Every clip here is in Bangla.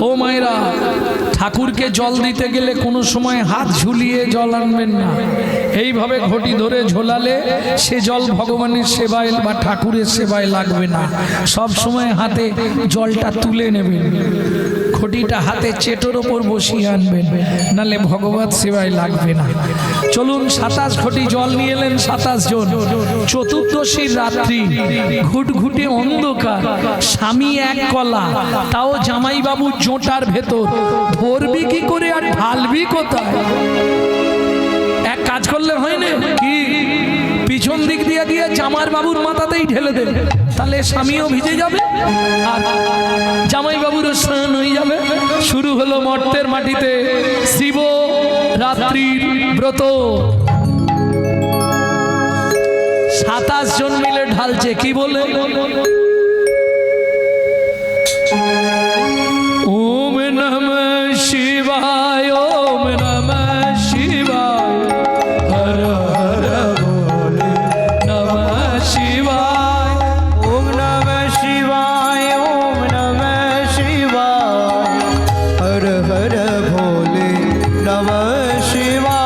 ও মায়েরা, ঠাকুরকে জল দিতে গেলে কোনো সময় হাত ঝুলিয়ে জল আনবেন না। এইভাবে ঘটি ধরে ঝোলালে সে জল ভগবানের সেবায় বা ঠাকুরের সেবায় লাগবে না। সব সময় হাতে জলটা তুলে নেবেন, ঘটিটা হাতে চেটোর ওপর বসিয়ে আনবেন, নালে ভগবত সেবায় লাগবে না। চলুন 27 ঘটি জল নিয়ে এলেন 27 জন। চতুর্দশীর রাত্রি, ঘুটঘুটে অন্ধকার, স্বামী এক কলা, তাও জামাইবাবুর জোটার ভেতর, ধরবি কি করে আর ঢালবি কোথায়? এক কাজ করলে হয় না কি, পিছন দিক দিয়ে গিয়ে জামার বাবুর মাথাতেই ঢেলে দেবে, তাহলে স্বামীও ভিজে যাবে আর জামাই বাবুরও স্নান হয়ে যাবে। শুরু হলো মর্তের মাটিতে শিব রাত্রির ব্রত। 27 জন মিলে ঢালছে, কি বলে? ওম নমঃ শিবায়, ওম নমঃ শিবায়, হর হর ভোলে নমঃ শিবায়, ওম নমঃ শিবায়, ওম নমঃ শিবায়, হর হর ভোলে নমঃ শিবায়।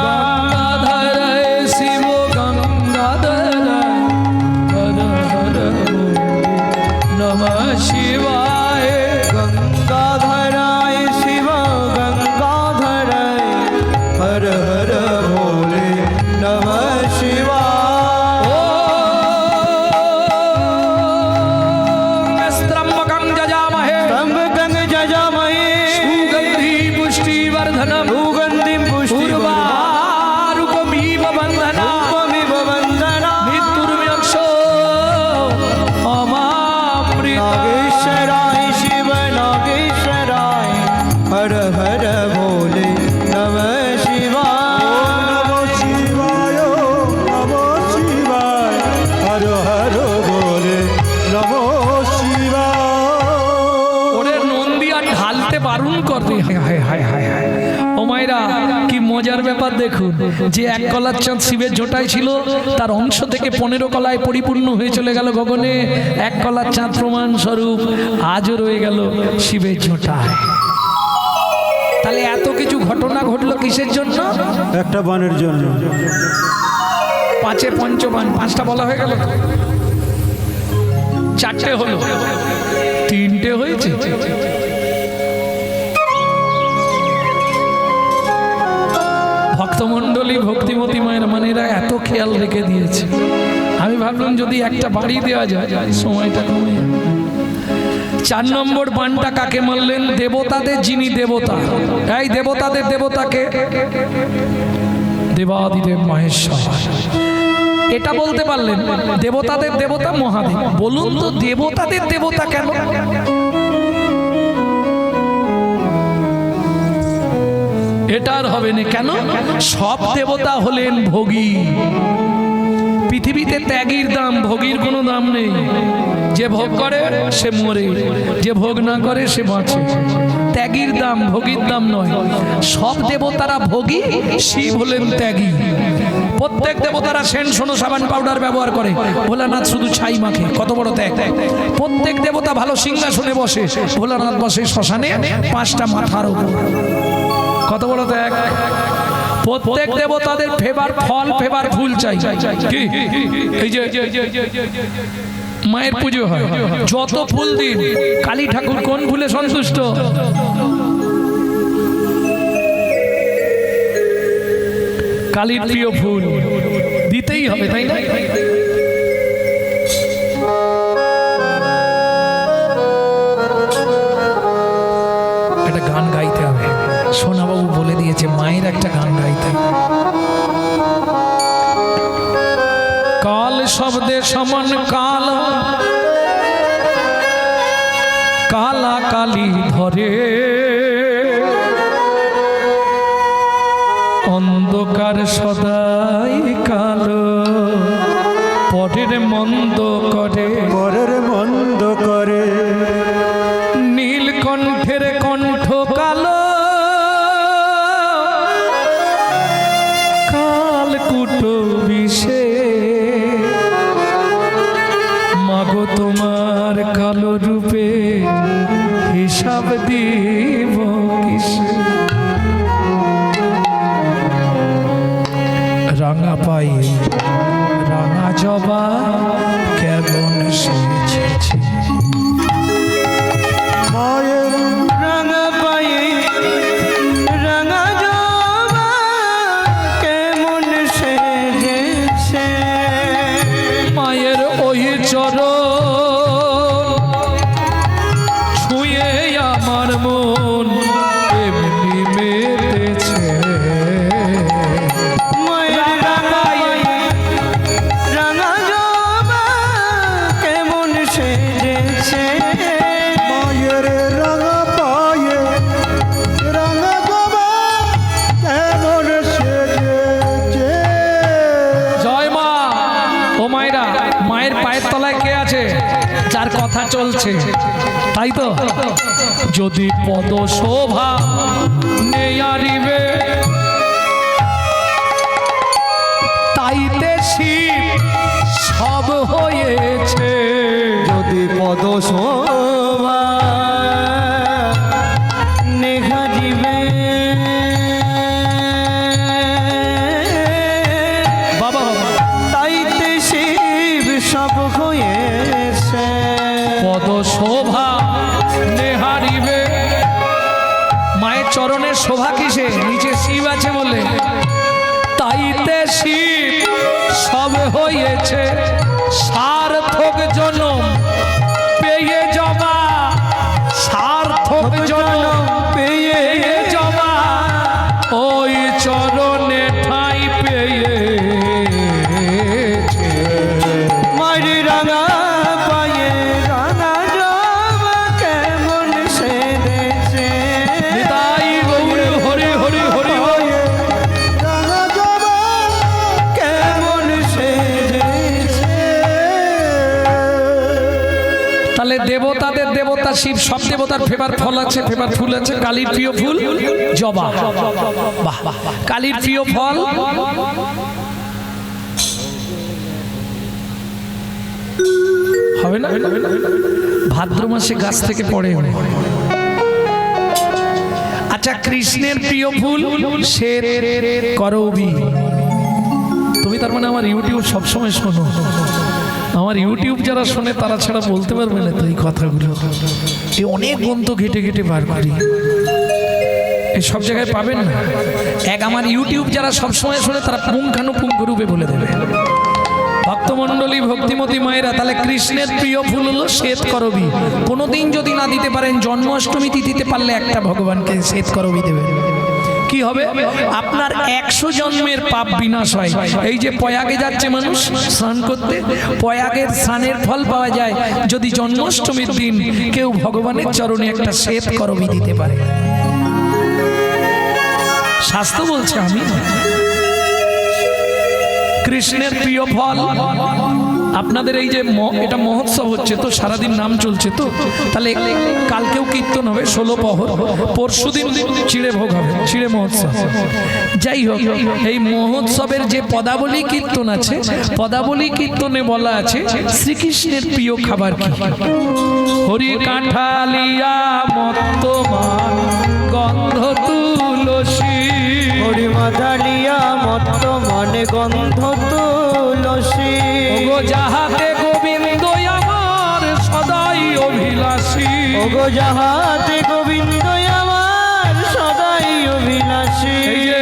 গঙ্গাধর শিব গঙ্গাধর, হর হর ভোলে নমঃ শিবায়, গঙ্গাধরায় শিব গঙ্গাধরায়, হর হর ভোলে নমঃ শিবায়। ত্রম্বকং যজামহে ত্রম্বকং যজামহে সুগন্ধি পুষ্টিবর্ধনম সুগন্ধিম পুষ্টিবর্ধনম উর্বারুকমিব বন্ধনা রূপমিব বন্দনা মৃত্যুর্মোক্ষো অমামৃত। नागेश्वराय शिव नागेश्वराय, हर हर भोले नमः शिवाय। नमः शिवाय, नमः शिवाय, हर हर भोले नमः शिवाय। ওরে নন্দী আর ঢালতে বারণ করবে। হায় হায় হায় হায় হায়। ও মায়েরা, কি মজার ব্যাপার দেখুন, যে এক কলার চাঁদ শিবের জোটায় ছিল, তার অংশ থেকে 15 কলায় পরিপূর্ণ হয়ে চলে গেল গগনে। এক কলার চাঁদ প্রমাণ স্বরূপ আজও রয়ে গেল শিবের জোটায়। তাহলে এত কিছু ঘটনা ঘটলো কিসের জন্য? একটা বানের জন্য। 5 পঞ্চবান, 5টা বলা হয়ে গেল, 4টে হলো, 3টে হয়েছে। ভক্তমণ্ডলী ভক্তিমতী মায়ের মানেরা এত খেয়াল রেখে দিয়েছে। আমি ভাবলাম যদি একটা বাড়ি দেওয়া যায়, সময়টা কমে যাবে। 4 নম্বর বানটা কাকে মারলেন? দেবতাদের যিনি দেবতা। এই দেবতাদের দেবতাকে দেবাদিদেব মহেশ্বর। এটা বলতে পারলেন দেবতাদের দেবতা মহাদেব। বলুন তো দেবতাদের দেবতা কেন? এটা আর হবে না কেন? সব দেবতা হলেন ভোগী। পৃথিবীতে ত্যাগীর দাম, ভোগীর কোনো দাম নেই। যে ভোগ করে সে মরে, যে ভোগ না করে সে বাঁচে। ত্যাগীর দাম, ভোগীর দাম নয়। সব দেবতারা ভোগী, শিব হলেন ত্যাগী। প্রত্যেক দেবতারা সেন সোনো সাবান পাউডার ব্যবহার করে, ভোলানাথ শুধু ছাই মাখে। কত বড় ত্যাগ! প্রত্যেক দেবতা ভালো সিংহাসনে বসে, ভোলানাথ বসে শ্মশানে 5টা মাথার উপর। কত বড় ত্যাগ! প্রত্যেক দেবতাদের ফেভার ফল, ফেভার ফুল চাই। কি এই যে মায়ের পুজো হয়, যত ফুল দিন, কালী ঠাকুর কোন ফুলে সন্তুষ্ট? কালীর প্রিয় ফুল দিতেই হবে, তাই না? একটা গান গাইতে হবে। সোনাবাবু বলে দিয়েছে মায়ের একটা গান গাইতে হবে। কাল শব্দে সমান কাল, কালা কালী ধরে, অন্ধকার সদাই কালো, পরের মন্দ করে, পরের মন্দ করে, নীলকণ্ঠের কণ্ঠ কালো, কালকুটো বিষে, মাগো তোমার কালো রূপে হিসাব সব দিব কিসে রাঙা পায়ে রাঙা জবা কেমন সেজেছে মায়ের রাঙা পায়ে রাঙা জবা কেমন সেজেছে মায়ের ওই চরণ ছুঁয়ে আমার মন এমনি মেতেছে মায়ের রাঙা পায়ে রাঙা জবা কেমন সেজেছে মায়ের রাঙা পায়ে রাঙা জবা কেমন সেজেছে জয় মা ও মায়েরা মায়ের পায়ের তলায় কে আছে যার কথা চলছে তাই তো যদি পদ শোভা নেয়ারিবে তাইতে শিব সব হয়েছে যদি পদ শোভা নেঘা দিবে বাবা তাইতে শিব সব হয়েছে পদ শোভা নেহারিবে মায়ের চরণের শোভা কিসে নিচে শিব আছে বলে তাইতে শিব সব হয়েছে সার্থক জনম পেয়ে জবা সার্থক জনম পেয়ে জবা ওই চরণে ঠাই পেয়ে মায়ের রাঙা পায়ে রাঙা জবা কেমন সেজেছে তাই গৌর হরি হরি হরি হরি রাঙা জবা কেমন সেজেছে তাহলে দেবতাদের দেবতা শিব সব দেবতার ফেভার ফল আছে ফেভার ফুল আছে কালীর প্রিয় ফুল জবা বাহ কালীর প্রিয় ফল হবে না ভাদ্র মাসে গাছ থেকে পড়ে আচ্ছা কৃষ্ণের প্রিয় ফুল শের করবি তুমি তার মানে আমার ইউটিউব সবসময় শোনো আমার ইউটিউব যারা শোনে তারা ছাড়া বলতে পারবে না তো এই কথাগুলো এই অনেক গ্রন্থ ঘেটে ঘেটে বার করি এই সব জায়গায় পাবেন না এক আমার ইউটিউব যারা সবসময় শোনে তারা পুঙ্খানুপুঙ্খ রূপে বলে দেবে ভক্তমণ্ডলী ভক্তিমতী মায়েরা তাহলে কৃষ্ণের প্রিয় ফুল হলো শ্বেত করবী কোনোদিন যদি না দিতে পারেন জন্মাষ্টমী তিথিতে পারলে একটা ভগবানকে শ্বেত করবী দেবেন কি হবে আপনার 100 জন্মের পাপ বিনাশ হয় এই যে পয়াগে যাচ্ছে মানুষ স্নান করতে পয়াগের স্নানের ফল পাওয়া যায় যদি জন্মাষ্টমীর দিন কেউ ভগবানের চরণে একটা শ্বেত করবী দিতে পারে শাস্ত্র বলছে আমি কৃষ্ণের প্রিয় ফল আপনাদের এই যে এটা মহোৎসব হচ্ছে তো সারাদিন নাম চলছে তো তাহলে কালকেও কীর্তন হবে 16 পহর পরশুদিন চিড়ে ভোগ হবে চিড়ে মহোৎসব যাই হোক এই মহোৎসবের যে পদাবলী কীর্তন আছে পদাবলী কীর্তনে বলা আছে শ্রীকৃষ্ণের প্রিয় খাবার কি হরি কাঁঠালিয়া মত্তমান গন্ধ তুলসী হরি মাদালিয়া মত্ত মনে গন্ধ তুলসী ওগো যাহাতে গোবিন্দ আমার সদাই অভিলাষী ওগো যাহাতে গোবিন্দ আমার সদাই অভিলাষী এই যে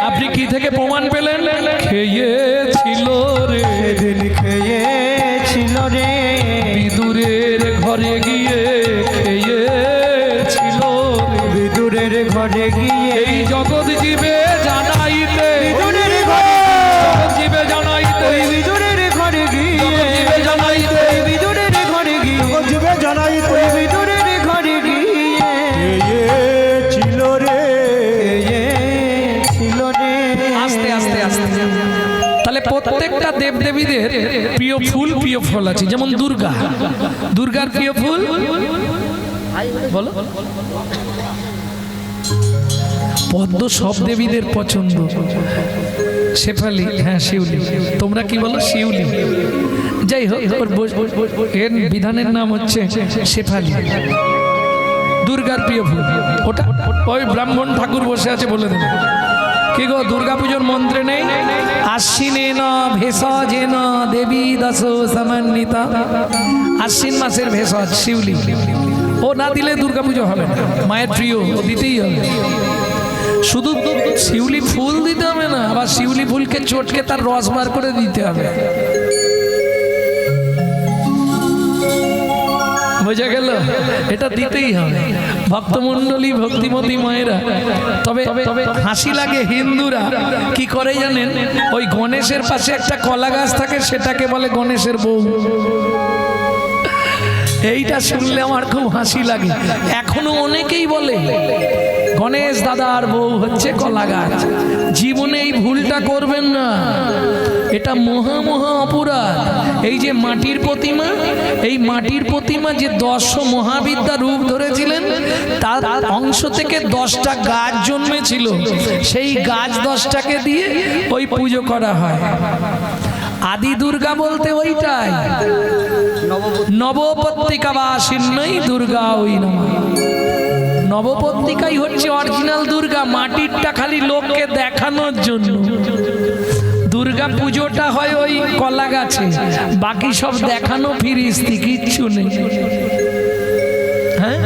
আপনি কি থেকে প্রমাণ পেলেন খেয়েছিল রে সেদিন খেয়েছিল রে বিদুরের ঘরে গিয়ে খেয়েছিল রে বিদুরের ঘরে গিয়ে এই জগৎ জীবে জানাইতে বিদুরের ঘরে জগৎ জীবে জানাইতে ওই বিদুরের ঘরে গিয়ে জীবে জানাইতে ওই বিদুরের ঘরে গিয়ে জীবে জানাইতে ওই বিদুরের ঘরে গিয়ে ছিল রে ছিল রে আস্তে আস্তে আস্তে তাহলে প্রত্যেকটা দেবদেবীদের প্রিয় ফুল প্রিয় ফল আছে যেমন দুর্গা দুর্গার প্রিয় ফুল বলো পদ্ম সব দেবীদের পছন্দ শেফালি হ্যাঁ শিউলি তোমরা কি বলো শিউলি যাই হোক এর বিধানের নাম হচ্ছে শেফালি দুর্গার প্রিয় ফুল ওটা। ওই ব্রাহ্মণ ঠাকুর বসে আছে, বলে দেবে কি গো দুর্গাপুজোর মন্ত্রে নেই আশ্বিনেন ভেষজেন দেবী দশ সমন্বিতা। আশ্বিন মাসের ভেষজ শিউলি, ও না দিলে দুর্গাপুজো হবে না। মায়ের প্রিয়, ও দিতেই হবে। শুধু শিউলি ফুল দিতে হবে না, আবার শিউলি ফুলকে চটকে তার রস বার করে দিতে হবে। বোঝা গেল? এটা দিতেই হবে ভক্তমণ্ডলী, ভক্তিমতী মায়েরা। তবে হাসি লাগে, হিন্দুরা কি করে জানেন? ওই গণেশের পাশে একটা কলা গাছ থাকে, সেটাকে বলে গণেশের বউ। এইটা শুনলে আমার খুব হাসি লাগে। এখনো অনেকেই বলে গণেশ দাদার বউ হচ্ছে কলা গাছ। জীবনে এই ভুলটা করবেন না, এটা মহা মহা অপরাধ। এই যে মাটির প্রতিমা, এই মাটির প্রতিমা যে 10 মহাবিদ্যা রূপ ধরেছিলেন, তার অংশ থেকে 10টা গাছ জন্মেছিল। সেই গাছ 10টাকে দিয়ে ওই পুজো করা হয়। আদি দুর্গা বলতে ওইটাই, নবপত্রিকা বাসিন্নই দুর্গা ওই নমঃ। নবপত্রিকাই হচ্ছে অরিজিনাল দুর্গা, মাটিরটা খালি লোককে দেখানোর জন্য। দুর্গা পুজোটা হয় ওই কলা গাছে, বাকি সব দেখানো ফিরিস্তি, কিচ্ছু নেই। হ্যাঁ,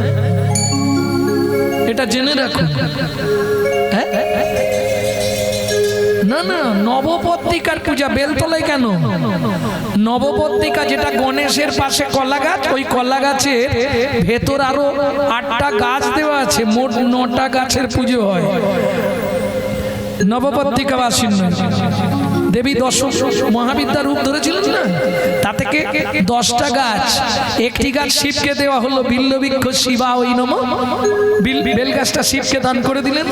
এটা জেনে রাখুন। হ্যাঁ, না না, নবপত্রিকার পূজা বেলতলায় কেন? নবপত্রিকা যেটা গণেশের পাশে কলা গাছ, ওই কলা গাছের ভেতর আরো 8টা গাছ দেওয়া আছে, মোট 9টা গাছের পুজো হয়। নবপত্রিকা বাসিন্ন দেবী 10 মহাবিদ্যা রূপ ধরেছিলেন না, তা থেকে 10টা গাছ। একটি গাছ শিবকে দেওয়া হলো, বিল্লবৃক্ষ শিবা ওই নমঃ, বেল গাছটা শিবকে দান করে দিলেন।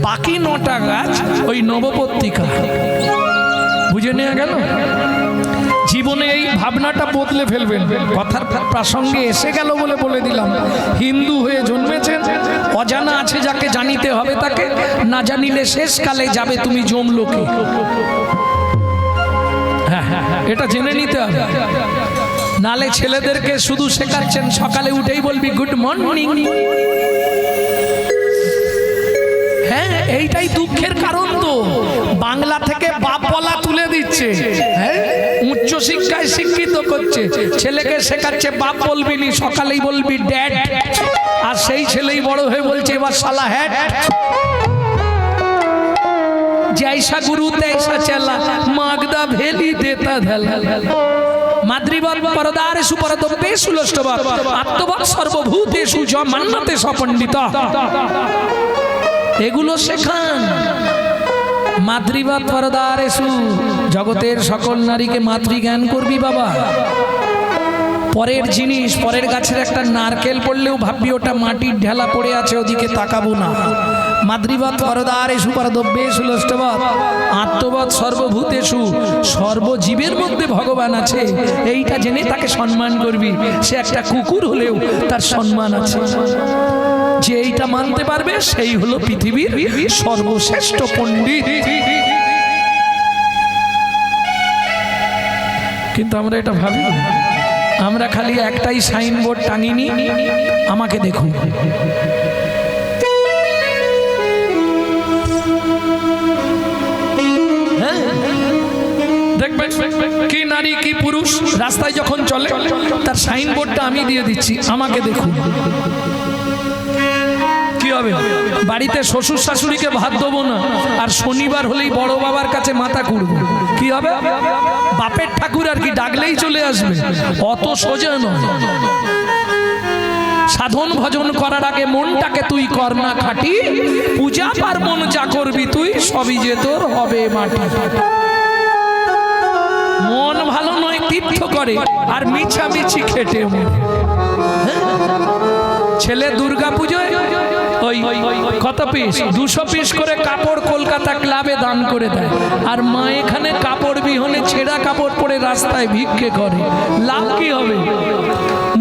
বাকি 9টা গাছ ওই নবপত্রিকা। বুঝে নেওয়া গেল? জীবনে এই ভাবনাটা বদলে ফেলবেন। কথার প্রসঙ্গে এসে গেল বলে বলে দিলাম। হিন্দু হয়ে জন্মেছেন, অজানা আছে যাকে জানিতে হবে তাকে, না জানিলে শেষকালে যাবে তুমি যমলোকে। হ্যাঁ, এটা জেনে নিতে হবে। নালে ছেলেদেরকে শুধু শেখাচ্ছেন সকালে উঠেই বলবি গুড মর্নিং। হ্যাঁ, এইটাই দুঃখের কারণ তো। বাংলা থেকে বাপ বলা তুলে দিচ্ছে, হ্যাঁ, উচ্চ শিক্ষায় শিক্ষিত করছে, ছেলেকে শেখাচ্ছে বাপ বলবি নি, সকালেই বলবি ড্যাড। আর সেই ছেলেই বড় হয়ে বলছে এবার শালা হ্যাট। जैसा गुरु तैसा चला मागदा भेली देता धला माद्रिवत परदारेषु परदम्बेषु लष्टवत् आत्मवत् सर्वभूतेषु ज मन्नते सपण्डिता। এগুলো শেখান। মাতৃবাদ পরদারেষু, জগতের সকল নারীকে মাতৃজ্ঞান করবি বাবা। পরের জিনিস, পরের গাছের একটা নারকেল পড়লেও ভাববি ওটা মাটির ঢেলা পড়ে আছে, ওদিকে তাকাবো না। মাতৃবাদ পরদারেষু পরদব্যেষু লষ্টবৎ আত্মবৎ সর্বভূতেষু, সর্বজীবের মধ্যে ভগবান আছে, এইটা জেনে তাকে সম্মান করবি। সে একটা কুকুর হলেও তার সম্মান আছে। যে এইটা মানতে পারবে সেই হলো পৃথিবীর সর্বশ্রেষ্ঠ পণ্ডিত। কিন্তু আমরা এটা ভাবি, আমরা খালি একটাই সাইনবোর্ড টাঙিনি, আমাকে দেখুন। দেখবেন কি নারী কি পুরুষ রাস্তায় যখন চলে, তার সাইনবোর্ডটা আমি দিয়ে দিচ্ছি, আমাকে দেখুন। কি হবে? বাড়িতে শ্বশুর শাশুড়িকে ভাত দেবো না, আর শনিবার হলেই বড় বাবার কাছে মাথা কুড়বো, কি হবে? বাপের ঠাকুর আর কি ডাকলেই চলে আসবে, অত সোজা নয়। সাধন ভজন করার আগে মনটাকে তুই কর না খাটি, পূজা পার্বণ যা করবি তুই সবই যে তোর হবে মাটি। মন ভালো নয় তীর্থ করে আর মিছামিছি খেটে মরে। ছেলে দুর্গা পুজোয় ওই কত পিস 200 পিস করে কাপড় কলকাতা ক্লাবে দান করে দেয়, আর মা এখানে কাপড় বিহনে ছেঁড়া কাপড় পরে রাস্তায় ভিক্ষে করে। লাভ কি হবে?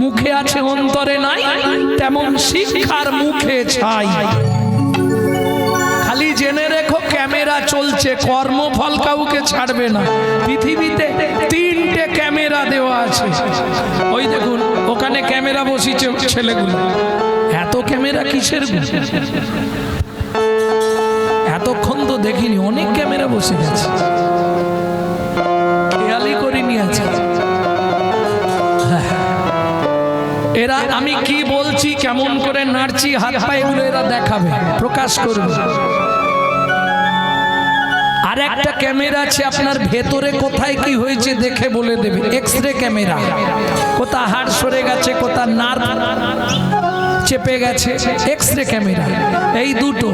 মুখে আছে অন্তরে নাই, তেমন শিক্ষার মুখে ছাই। খালি জেনে রেখো ক্যামেরা চলছে, কর্মফল কাউকে ছাড়বে না। পৃথিবীতে 3টে ক্যামেরা দেওয়া আছে। ওই দেখুন ওখানে ক্যামেরা বসিয়েছে ছেলেগুলো, এত ক্যামেরা কিসের গো? এতক্ষণ তো দেখিনি, অনেক ক্যামেরা বসে গেছে, খেয়ালই করিনি আছে। এরা আমি কি বলছি, কেমন করে নাড়ছি, হাত পা এগুলো এরা দেখাবে, প্রকাশ করবে। আর একটা ক্যামেরা আছে আপনার ভেতরে কোথায় কি হয়েছে দেখে বলে দেবে, এক্সরে ক্যামেরা, কোথা হাড় সরে গেছে, কোথা নার্ভ চেপে গেছে, এক্সরে ক্যামেরা, এই দুটো।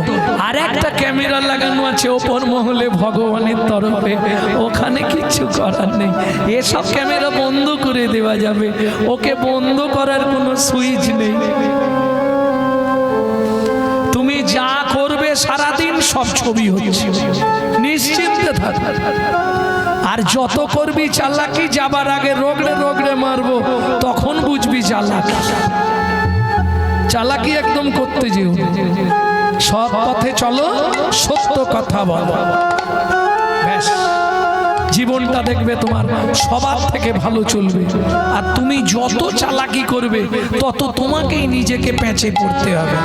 আর একটা ক্যামেরা লাগানো আছে ওপর মহলে ভগবানের তরফে, ওখানে কিছু করার নেই, এসব ক্যামেরা বন্ধ করে দেওয়া যাবে, ওকে বন্ধ করার কোনো সুইচ নেই। তুমি যা করবে সারাদিন সব ছবি হচ্ছে, নিশ্চিন্তে থাক। আর যত করবি চালাকি, যাবার আগে রোগড়ে রোগড়ে মারবো, তখন বুঝবি চালাকি। চালাকি একদম করতে যেও, সৎ পথে চলো, সত্য কথা বলো, ব্যাস জীবনটা দেখবে তোমার সবার থেকে ভালো চলবে। আর তুমি যত চালাকি করবে তত তোমাকেই নিজেকে প্যাঁচে পড়তে হবে।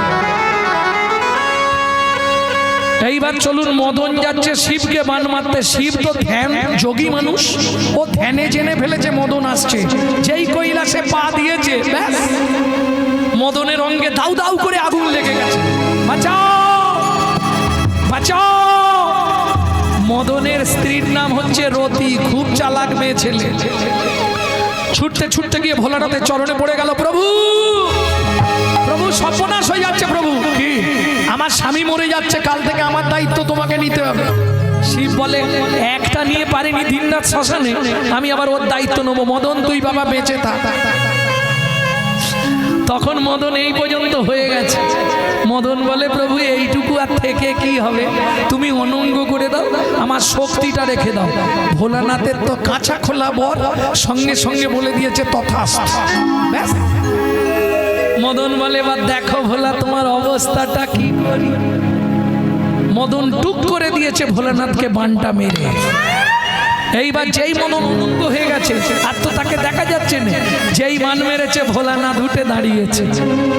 এইবার চলুন, মদন যাচ্ছে শিবকে বান মারতে। শিব তো ধ্যান যোগী মানুষ, ও ধ্যানে জেনে ফেলেছে মদন আসছে, যেই কৈলাসে পা দিয়েছে ব্যাস মদনের অঙ্গে দাউ দাউ করে আগুন লেগে গেছে। বাঁচাও বাঁচাও। মদনের স্ত্রীর নাম হচ্ছে রতি, খুব চালাক মেয়ে ছেলে। ছুটতে ছুটতে গিয়ে ভোলানাথের চরণে পড়ে গেল, প্রভু প্রভু সর্বনাশ হয়ে যাচ্ছে, প্রভু কি আমার স্বামী মরে যাচ্ছে, কাল থেকে আমার দায়িত্ব তোমাকে নিতে হবে। শিব বলে, একটা নিয়ে পারিনি দিনরাত শ্মশানে, আমি আবার ওর দায়িত্ব নেবো। মদন তুই বাবা বেঁচে থাক। তখন মদন এই পর্যন্ত হয়ে গেছে। মদন বলে, প্রভু এইটুকু আর থেকে কি হবে, তুমি অনঙ্গ করে দাও, আমার শক্তিটা রেখে দাও। ভোলানাথের তো কাঁচা খোলা বর, সঙ্গে সঙ্গে বলে দিয়েছে তথাস্তু। ব্যাস মদন বলে, এবার দেখো ভোলা তোমার অবস্থাটা কি করি। মদন টুক করে দিয়েছে ভোলানাথকে বানটা মেরে। এইবার যেই মদন উন্মুক্ত হয়ে গেছে, আর তো তাকে দেখা যাচ্ছে না, যেই মান মেরেছে ভোলানাথ উঠে দাঁড়িয়েছে।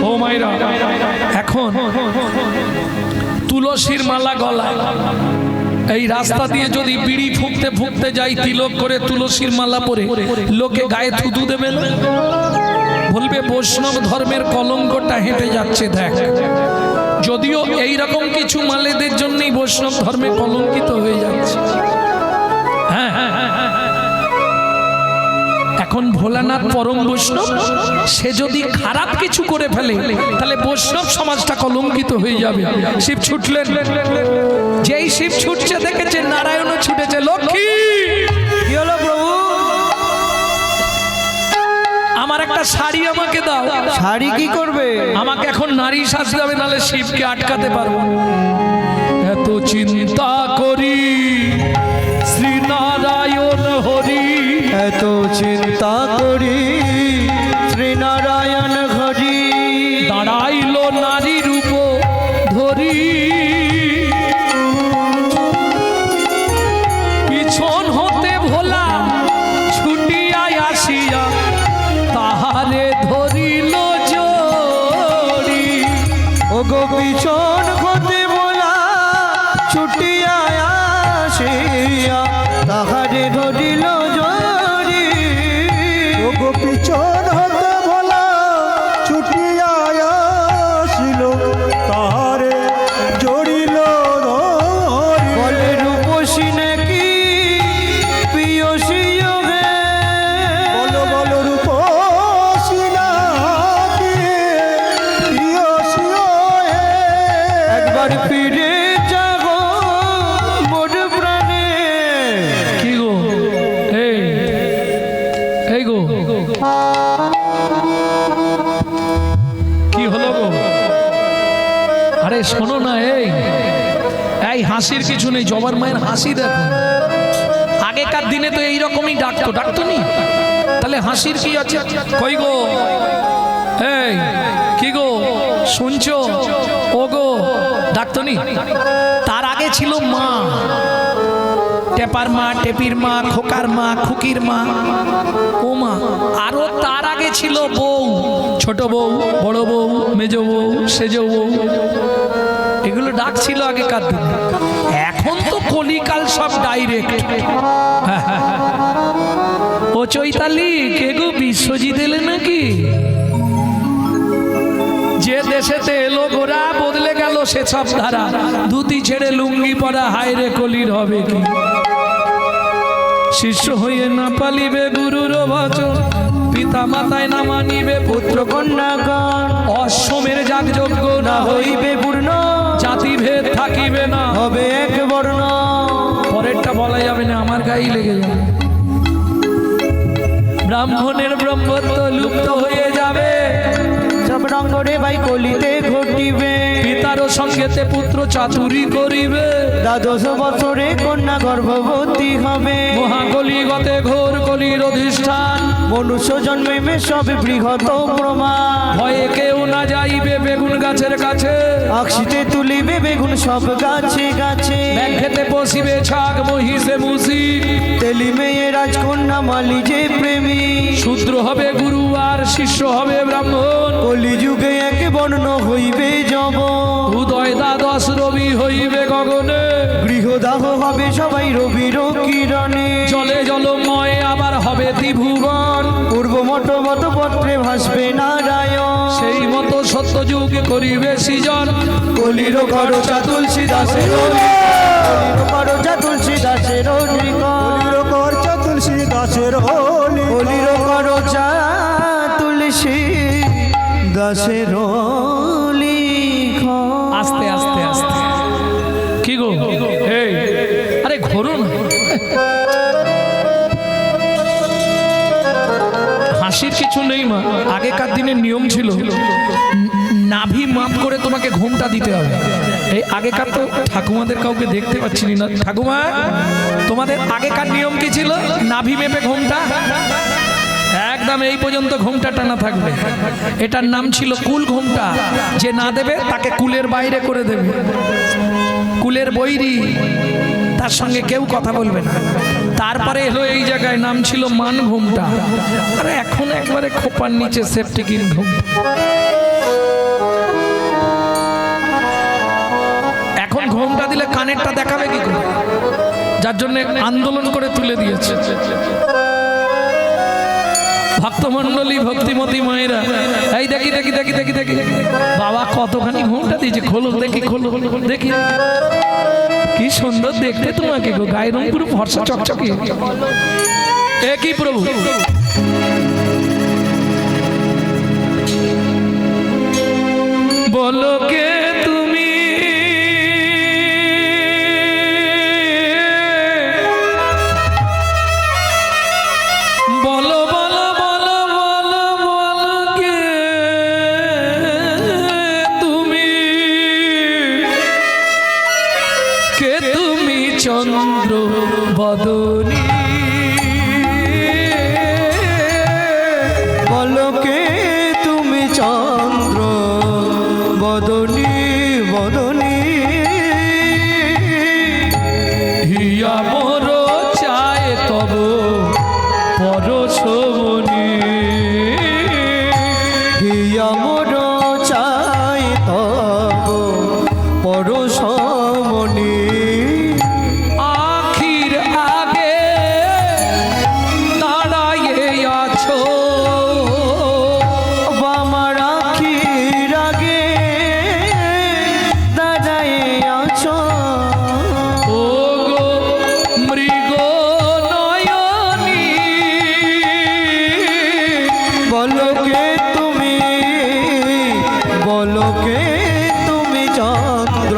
ও মাইরা, এখন তুলসীর মালা গলায়, এই রাস্তা দিয়ে যদি বিড়ি ফুঁকতে ফুঁকতে যাই, তিলক করে তুলসীর মালা পরে, লোকে গায়ে থুতু দেবে না, বলবে বৈষ্ণব ধর্মের কলঙ্কটা হেঁটে যাচ্ছে দেখ। যদিও এই রকম কিছু মালেদের জন্যই বৈষ্ণব ধর্মে কলঙ্কিত হয়ে যাচ্ছে। হ্যাঁ, এখন ভোলানাথ পরম বৈষ্ণব, সে যদি খারাপ কিছু করে ফেলে তাহলে বৈষ্ণব সমাজটা কলঙ্কিত হয়ে যাবে। শিব ছুটলেন, যেই শিব ছুটছে দেখেছে নারায়ণও ছুটেছে। লক্ষ্মী, কি হলো প্রভু? আমার একটা শাড়ি আমাকে দাও। শাড়ি কি করবে? আমাকে এখন নারী সাজতে হবে, নাহলে শিবকে আটকাতে পারবো। এত চিন্তা করি শ্রীনারায়ণ হরি, এত চিন্তা করি শ্রীনারায়ণ হরি, দাঁড়াইলো নারী রূপ ধরি, পিছন হতে ভোলা ছুটিয়া আসিয়া তাহারে ধরিল জড়ি। ও গো পিছন হতে ভোলা ছুটিয়া আসিয়া তাহারে ধরিল জড়ি। ও গো পিছন হতে ভোলা ছুটিয়া আসিল, তাহারে জড়িল ধরি। বলে রূপসী নাকি প্রিয়সী হে, বলো বলো রূপসী নাকি প্রিয়সী হে। একবার ফিরে যাগো মোর প্রাণে। কি গো, এই গো, কি হলো গো? আরে শোনো না, এই হাসির কিছু নেই, জবার মায়ের হাসি দেখো। আগেকার দিনে তো এইরকমই ডাকতো নি, তাহলে হাসির কি আছে? কই গো, এই কি গো শুনছো, ও গো ডাকতো নি। তার আগে ছিল মা, টেপার মা, টেপির মা, খোকার মা, খুকির মা, ও মা। আরো তার আগে ছিল বউ, ছোট বউ, বড় বউ, মেজ বউ, সেজ বউ, এগুলো ডাক ছিল আগেকার দিনে। এখন তো কলিকাল সব ডাইরেক্ট। ও চৈতালি, কে গো বিশ্বজিৎ এলে নাকি? যে দেশেতে এলো গোরা বদলে গেল সে সব ধারা। ধুতি ছেড়ে লুঙ্গি পরা, হায়রে কলির হবে কি? শিষ্য হইয়ে না পালিবে গুরুর বচন, পিতা মাতায় না মানিবে পুত্র কন্যাগণ। অশ্বমের যাগযজ্ঞ না হইবে পূর্ণ, জাতিভেদ থাকিবে না, হবে এক বর্ণ। পরেরটা বলা যাবে না, আমার গায়ে লেগে যাবে। ব্রাহ্মণের ব্রহ্মত্ব লুপ্ত হয়ে যাবে, সব রঙ্গ রে ভাই কলিতে ঘটিবে। পিতারও সঙ্গেতে পুত্র চাতুরি করিবে, দ্বাদশ বছরে কন্যা গর্ভবতী হবে। মহাকলিগতে ঘোর কলির অধিষ্ঠান, মনুষ্য জন্মে সব বৃহৎ প্রমাণ। ভয়ে কেউ না যাইবে বেগুন গাছের কাছে, আকশিতে তুলিবে বেগুন সব গাছে গাছে। ব্যাগ খেতে বসিবে ছাগ মহিষে মুসি, তেলি মেয়ে রাজকন্যা মালি যে প্রেমী। শূদ্র হবে গুরু আর শিষ্য হবে ব্রাহ্মণ, কলিযুগে এক বর্ণ হইবে যব। উদয় দ্বাদশ রবি হইবে গগনে, গৃহদাহ হবে সবাই রবির কিরণে। জলে জলময় আবার হবে ত্রিভুবন, পূর্ব মঠবত পত্রে ভাসবে নারায়ণ। সেই মতো সত্যযুগ করিবে সৃজন, কলির করচা তুলসী দাসের, কলির করচা তুলসী দাসের করছে তুলসী দাসের হোলি, কলির করচা তুলসী দাসের আস্তে আস্তে আস্তে। কি গো, এই আরে ঘোরো না, হাসির কিছু নেই মা। আগেকার দিনের নিয়ম ছিল নাভি মাপ করে তোমাকে ঘুমটা দিতে হবে। এই আগেকার তো ঠাকুমাদের কাউকে দেখতে পাচ্ছি না। ঠাকুমা, তোমাদের আগেকার নিয়ম কি ছিল? নাভি মেপে ঘুমটা একদম এই পর্যন্ত ঘুমটা টানা থাকবে। এটার নাম ছিল কুল ঘুমটা। যে না দেবে তাকে কুলের বাইরে করে দেবে, কুলের বৈরি, তার সঙ্গে কেউ কথা বলবে না। তারপরে এলো এই জায়গায় নাম ছিল মান ঘুমটা, আর এখন একবারে খোপার নিচে সেফটিকিন ঘুম। এখন ঘুমটা দিলে কানেরটা দেখাবে কি করে, যার জন্য আন্দোলন করে তুলে দিয়েছে ভক্তমন্ডলী, ভক্তিমতী মায়েরা। এই দেখি দেখি দেখি দেখি দেখি বাবা কতখানি ঘুমটা দিয়েছে, খোলো দেখি, খোলো দেখি, কি সুন্দর দেখতে তোমাকে গো, গায়ের রং পুরো ফর্সা চকচকে। এ কি প্রভু, বলো কে তুমি, বলো বলো বলো বলো বলো কে তুমি, কে তুমি চন্দ্র বদনী, বলো কে তুমি চন্দ্র বদনী বদনী। হিয়া মোর চায় তব পরশমণি, হিয়া মোর চাই তব পরশমণি। আখির আগে দাঁড়াইয়ে আছো, আমার আখির আগে দাঁড়ায় আছো। ও গো মৃগ নয়নী, বলো কে তুমি, বলো কে তুমি চন্দ্র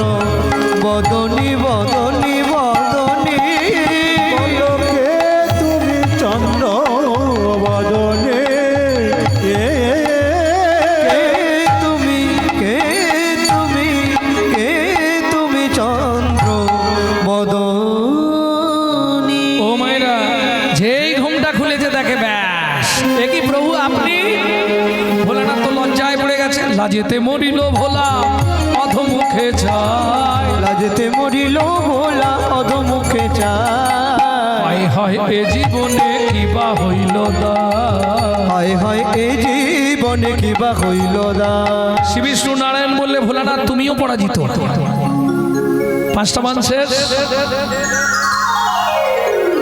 বদনী বদনী বদনী। লোকে তুমি চন্দ্র বদনে, কে তুমি, কে তুমি, কে তুমি চন্দ্র বদনী। ও মায়েরা, যেই ঘুমটা খুলেছে দেখে ব্যাস, এ কি প্রভু আপনি? ভোলানাথ তো লজ্জায় পড়ে গেছে, লাজেতে মরিল ভোলা অধমুখে যায়, লাজতে মরিল ভোলা অধমুখে চায়। হয় এ জীবনে কিবা হইল দাস। হায় হায় এই জীবনে কিবা হইল দাস। শ্রী বিষ্ণু নারায়ণ বললে ভোলানাথ তুমিও পরাজিত। 5টা মান শেষ,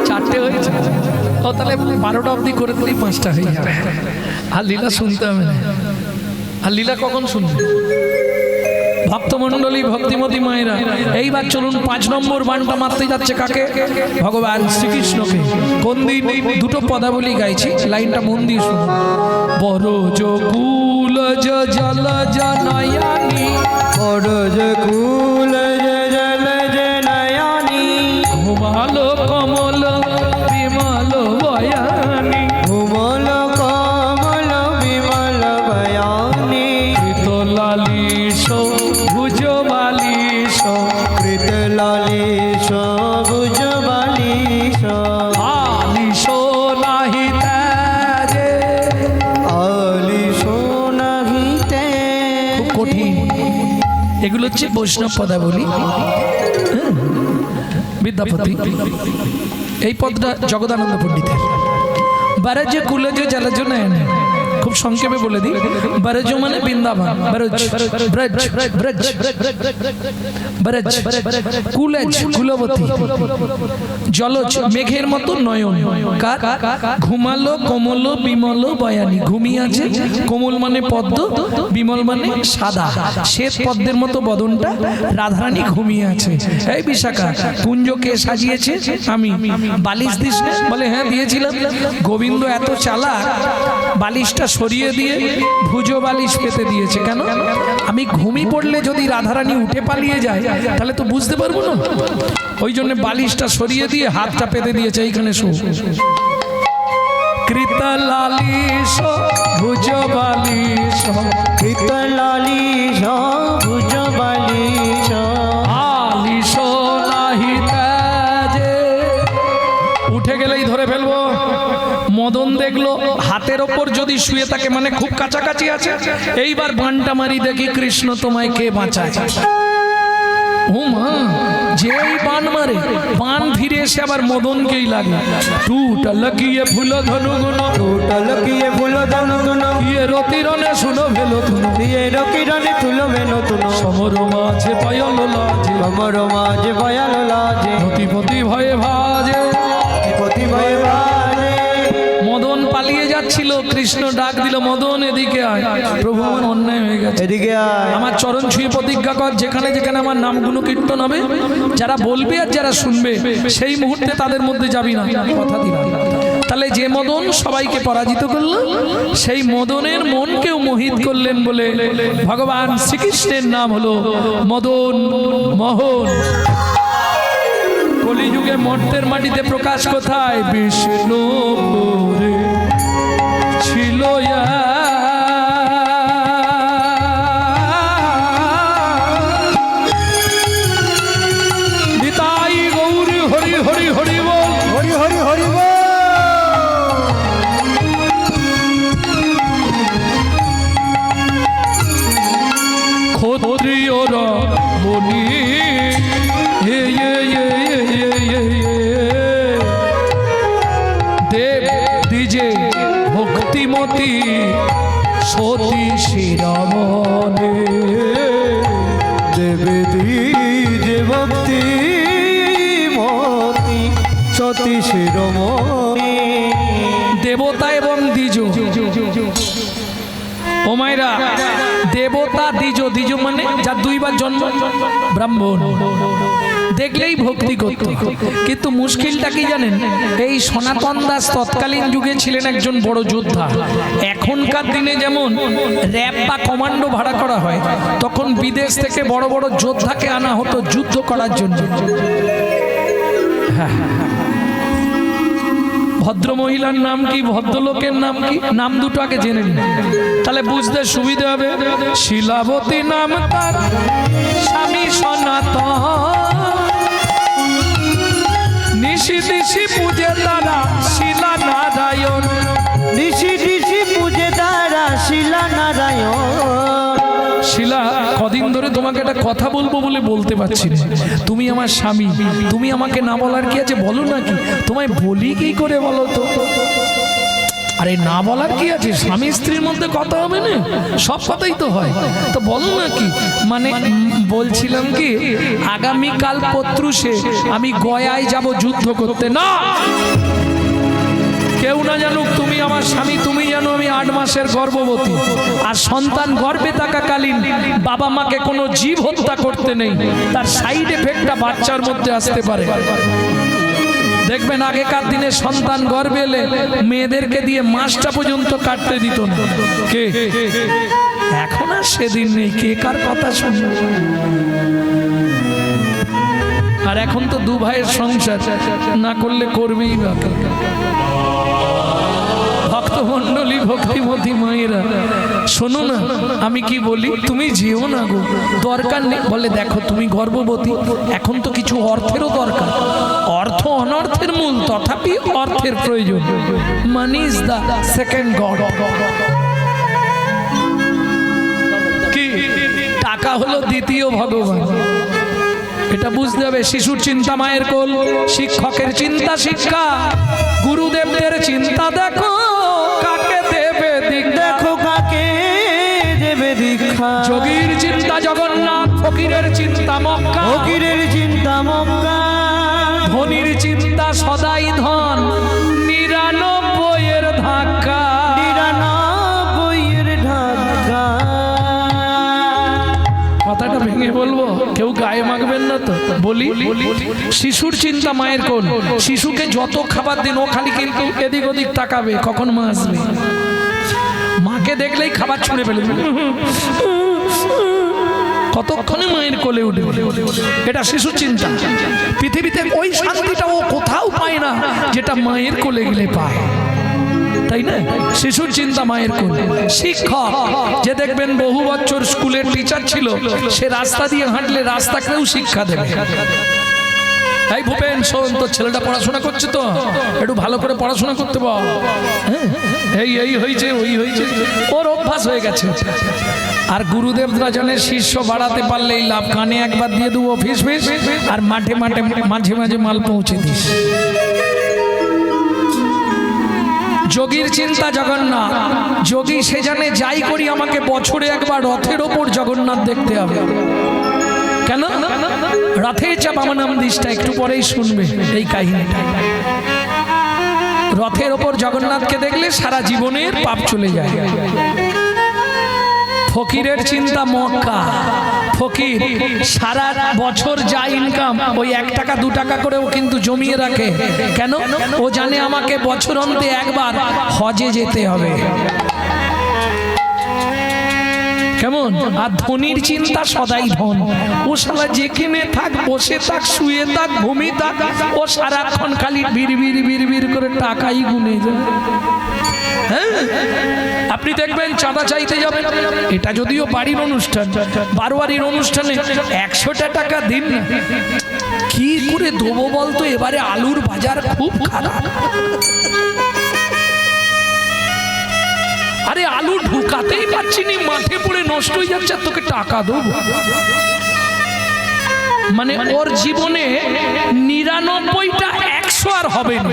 4টে হয়েছে। ও তাহলে 12টা অবধি করে দিলেই 5টা হয়ে যাবে। আর লীলা শুনতে হবে না। আর লীলা কখন শুনবে? ভক্তমণ্ডলী ভক্তিমতী মায়েরা, এইবার চলুন 5 নম্বর বানটা মারতে যাচ্ছে কাকে? ভগবান শ্রীকৃষ্ণকে। কোন দিন? 2টো পদাবলী গাইছি, লাইনটা মন দিয়ে শুনুন। বড় জকুল জল জনয়ানি, বড় যে কুল যে জল যে নয়নি, ঘুমালো কমল বিমল বয়ানি, ঘুমল কমল বিমল বয়ানি, লালিশ ভুজ বালিশ, কৃত লালিশ ভুজ বালিশ, আলিশ নাহি তাজে। আলিশ নাহিতে। খুব কঠিন। এগুলো হচ্ছে বৈষ্ণব পদাবলী। বিদ্যাপতি এই পদটা জগদানন্দ পণ্ডিতের। বারাজ কুলজ জলজ নয়ন, খুব সংক্ষেপে বলে দিই। বারজ মানে বৃন্দাবন, বারজ ব্রজ ব্রজ ব্রজ, কুলজ কুলবতী, জলজ মেঘের মতো নয়ন কার? ঘুমালো কমল বিমল বয়ানি, ঘুমিয়ে আছে। কোমল মানে পদ্ম, বিমল মানে সাদা, শ্বেত পদ্মের মতো বদনটা। রাধারানী ঘুমিয়ে আছে। এই বিশাখা, কুঞ্জ কে সাজিয়েছে? আমি। বালিশ দিস না? বলে হ্যাঁ দিয়েছিলাম। গোবিন্দ এত চালাক, বালিশটা সরিয়ে দিয়ে ভুজ বালিশ পেতে দিয়েছে। কেন? আমি ঘুমি পড়লে যদি রাধারানী উঠে পালিয়ে যায় তাহলে তো বুঝতে পারবো না। ওই জন্য বালিশটা সরিয়ে দিয়ে হাতটা পেতে দিয়েছে, এইখানে শো। কৃত লালিশ ভুজ বালিশ, কৃত লালিশ ভুজ বালিশ, আলিশ নাহি তাজে। উঠে গেলেই ধরে ফেলবো। মদন দেখলো হাতের ওপর যদি শুয়ে থাকে মানে খুব কাছাকাছি আছে। এইবার বানটা মারি, দেখি কৃষ্ণ তোমায় কে বাঁচায়। ও মা, যেই বান মারে, বান ফিরে এসে আবার মদনকেই লাগে। টুটা লাগিয়ে ফুল ধনু গুণ, টুটল কিয়ে ফুল ধনু গুণ, ইয়ে রতিরনে শুনো ভেলো তুনো, দিয়ে রকিরনে তুলো বেনো তুনো, সমর মাঝে পায়ল লাজে, কমর মাঝে ভয়াল লাজে, রতিপতি ভয়ে ভাজে। পতি ভয়ে বাজে। মদন পালিয়ে যাচ্ছিল, কৃষ্ণ ডাক দিল, মদন এদিকে আয়। প্রভু আমার অন্যায় হয়ে গেছে, এদিকে আয়। আমার চরণ ছুঁয়ে প্রতিজ্ঞা কর, যেখানে যেখানে আমার নাম গুণ কীর্তন হবে, যারা বলবে আর যারা শুনবে সেই মুহূর্তে তাদের মধ্যে যাবি না, কথা দিলাম। তাহলে যে মদন সবাইকে পরাজিত করলো, সেই মদনের মনকেও মোহিত করলেন বলে ভগবান শ্রীকৃষ্ণের নাম হলো মদন মোহন। কলিযুগে মর্তের মাটিতে প্রকাশ কোথায়? বিষ্ণুপুরে ছিল নিতাই গৌর হরি হরি হরি বল, হরি হরি হরি বল। ক্ষত্রিয়রা বনি দেব দিজে ভক্তিমতী সতী শিরমণি, দেবে দিজে ভক্তি মতি সতী শিরোমণি। দেবতা এবং দ্বিজ। ও মায়েরা, দেবতা দ্বিজ, দ্বিজ মানে যার 2 বার জন্ম, ব্রাহ্মণ, দেখলেই ভক্তি করত। কিন্তু মুশকিলটা কি জানেন? এই সনাতন দাস তৎকালীন যুগে ছিলেন একজন বড় যোদ্ধা। এখনকার দিনে যেমন র্যাব বা কমান্ডো ভাড়া করা হয়, তখন বিদেশ থেকে বড় বড় যোদ্ধাকে আনা হতো যুদ্ধ করার জন্য। হ্যাঁ, ভদ্র মহিলার নাম কি, ভদ্রলোকের নাম কি? নাম দুটো আগে জেনে নিন, তাহলে বুঝতে সুবিধা হবে। শিলাবতী নাম তার, স্বামী সনাতন, নিশি দিশি পূজে তারা শিলা নারায়ণ, ঋষি ঋষি পূজে তারা শিলা নারায়ণ। শিলা কদিন ধরে করে তোমাকে একটা কথা বলবো বলে বলতে পারছি না। তুমি আমার স্বামী, তুমি আমাকে না বলার কি আছে বলো না, কি তোমায় বলি কি করে বলো তো? আরে না বলার কি আছে, স্বামী স্ত্রীর মধ্যে কথা হবে না, সব কথাই তো হয়, তো বলো না কি। মানে বলছিলাম কি, আগামীকাল পত্রুষে আমি গয়ায় যাব যুদ্ধ করতে। না, কেউ না জানুক তুমি আমার স্বামী, তুমি জানো আমি 8 মাসের গর্ভবতী, আর সন্তান গর্ভে থাকাকালীন বাবা মাকে কোনো জীব হত্যা করতে নেই, তার সাইড এফেক্টটা বাচ্চার মধ্যে আসতে পারে। দেখবেন আগেকার দিনে সন্তান গর্ভে এলে মেয়েদেরকে দিয়ে মাসটা পর্যন্ত কাটতে দিত না। কে? এখন আর সেদিন নেই, কে কার কথা শুনবে। আর এখন তো 2 ভাইয়ের সংসার, না করলে করবেই বা। ভক্তমণ্ডলী, ভক্তিমতী মায়েরা শোনো না, আমি কি বলি, তুমি যেও না গো, দরকার নেই। বলে দেখো তুমি গর্ভবতী, এখন তো কিছু অর্থেরও দরকার, অর্থ অনর্থের মূল, তথাপি অর্থের প্রয়োজন। Money is the second god. কি? টাকা হলো দ্বিতীয় ভগবান, এটা বুঝতে হবে। শিশুর চিন্তা মায়ের কোল, শিক্ষকের চিন্তা শিক্ষা, গুরুদেবদের চিন্তা দেখো কাকে দেবে দীক্ষা, দেখো কাকে দেবে দীক্ষা। যোগীর চিন্তা জগন্নাথ, ফকিরের চিন্তা মক্কা, ফকিরের চিন্তা মক্কা, ধনির চিন্তা সদাই ধন, 99 ধাক্কা, 99 ধাক্কা। কথাটা ভেঙে বলবো, কেউ গায়ে মাখবেন না তো। বলি, শিশুর চিন্তা মায়ের কোল, শিশুকে যত খাবার দিন ও খালি কিন্তু এদিক ওদিক তাকাবে কখন মা আসবে। মাকে দেখলেই খাবার ছুঁড়ে ফেলে দেবে, কতক্ষণে মায়ের কোলে উঠবে, এটা শিশুর চিন্তা। পৃথিবীতে ওই শান্তিটা ও কোথাও পায় না যেটা মায়ের কোলে গেলে পায়, তাই না? শিশুর চিন্তা মায়ের কোল। শিক্ষক, যে দেখবেন বহু বছর স্কুলের টিচার ছিল, সে রাস্তা দিয়ে হাঁটলে রাস্তাকেও শিক্ষা দেবে। এই ভূপেন শোন, তোর ছেলেটা পড়াশোনা করছে তো, একটু ভালো করে পড়াশোনা করতে বল। এই হয়েছে, ওই হয়েছে, ওর অভ্যাস হয়ে গেছে। আর গুরুদেবরা জানে শিষ্য বাড়াতে পারলেই লাভ, কানে একবার দিয়ে দেবো ফিস ফিস, আর মাঠে মাঠে মাঝে মাঝে মাল পৌঁছে দিস। যোগীর চিন্তা জগন্নাথ, যোগী সে জানে যাই করি আমাকে বছরে একবার রথের ওপর জগন্নাথ দেখতে হবে। কেন? রথে চাপ আমার নাম দিসটা একটু পরেই শুনবে এই কাহিনীটা। রথের ওপর জগন্নাথকে দেখলে সারা জীবনের পাপ চলে যায়। ফকিরের চিন্তা মক্কা, ফকির সারা বছর যা ইনকাম ওই 1 টাকা 2 টাকা করেও কিন্তু জমিয়ে রাখে। কেন? ও জানে আমাকে বছর অন্তে একবার হজে যেতে হবে। কেমন? আর ধনির চিন্তা সদাই ধন, ও শালা যেখানে থাক, বসে থাক, শুয়ে থাক, ঘুমিয়ে থাক, ও সারাক্ষণ খালি বিড় করে টাকাই গুনে যায়। হ্যাঁ, আপনি দেখবেন চাঁদা চাইতে যাবেন, এটা যদিও বাড়ির অনুষ্ঠান, বারোয়ারির অনুষ্ঠানে 100টা টাকা দিন না, কি করে দেবো বলতো? এবারে আলুর বাজার খুব খারাপ। আরে আলু ঢুকাতেই পারছি নি, মাঠে পড়ে নষ্ট হয়ে যাচ্ছে, তোকে টাকা দেবো? মানে ওর জীবনে 99টা 100 আর হবে না।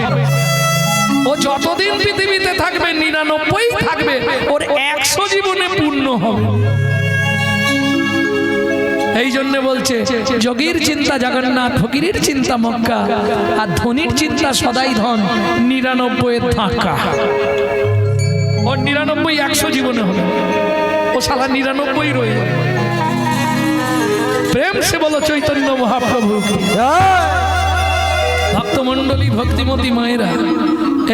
ও যতদিন পৃথিবীতে থাকবে 99 থাকবে, ওর 100 জীবনে পূর্ণ হবে। এই জন্য বলছে যোগীর চিন্তা জগন্নাথ, ফকিরের চিন্তা মক্কা, আর ধনির চিন্তা সদাই ধন, 99 ধাক্কা। ওর 99 100 জীবনে হবে, ও সালা 99 রয়ে যাবে। প্রেম সে বলো চৈতন্য মহাপ্রভু। ভক্তমণ্ডলী, ভক্তিমতী মায়েরা,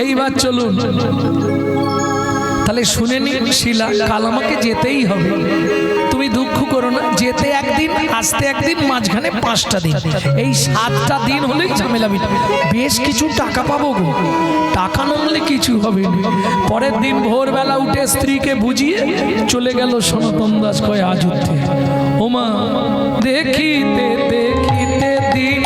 এইবার চলুন তাহলে শুনে নিন। শিলা, কাল আমাকে যেতেই হবে, তুমি দুঃখ করো না, যেতে একদিন, আসতে একদিন, মাঝখানে 5টা দিন, এই 7টা দিন হলেই ঝামেলা মিটবে। বেশ কিছু টাকা পাবো গো, টাকা না হলে কিছু হবে না। পরের দিন ভোরবেলা উঠে স্ত্রীকে বুঝিয়ে চলে গেল সনাতন দাস কয় অযোধ্যা। ওমা দেখিতে দেখিতে দিন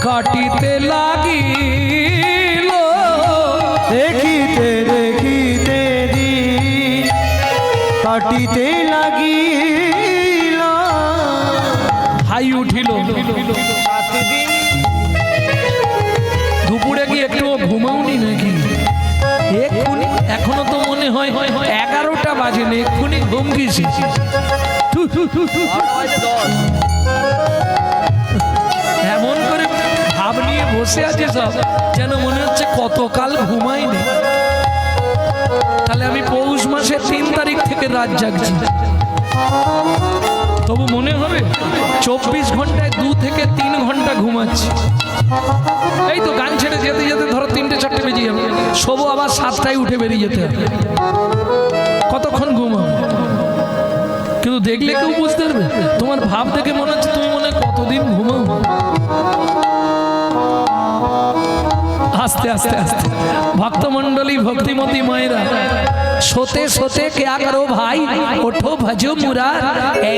কাটিতে লাগিল, দেখিতে দেখিতে দিন কাটিতে লাগিল হাই উঠিল। 7 দিন দুপুরে কি একটু ঘুমাওনি নাকি? এক্ষুনি এখনো তো মনে হয় 11টা বাজেনি, এক্ষুনি ঘুম গেছি। এমন করে ভাব নিয়ে বসে আছে সব, যেন মনে হচ্ছে কতকাল ঘুমাইনি। তাহলে আমি পৌষ মাসের 3 তারিখ থেকে রাত জাগছি, তবু মনে হবে 24 ঘন্টায় 2 থেকে 3 ঘন্টা ঘুমাচ্ছি। এই তো গান ছেড়ে যেতে যেতে ধরো 3টে 4টে বেজে যাবে, শোবো আবার 7টায় উঠে বেরিয়ে যেতে হবে। কতক্ষণ ঘুমাও? কিন্তু দেখলে কেউ বুঝতে পারবে? তোমার ভাব দেখে মনে হচ্ছে তুমি মনে হয় কতদিন ঘুমাও। আস্তে আস্তে আস্তে ভক্তমন্ডলী ভক্তিমতী মায়েরা, सोते सोते क्या करो भाई, उठो भजो मुरार,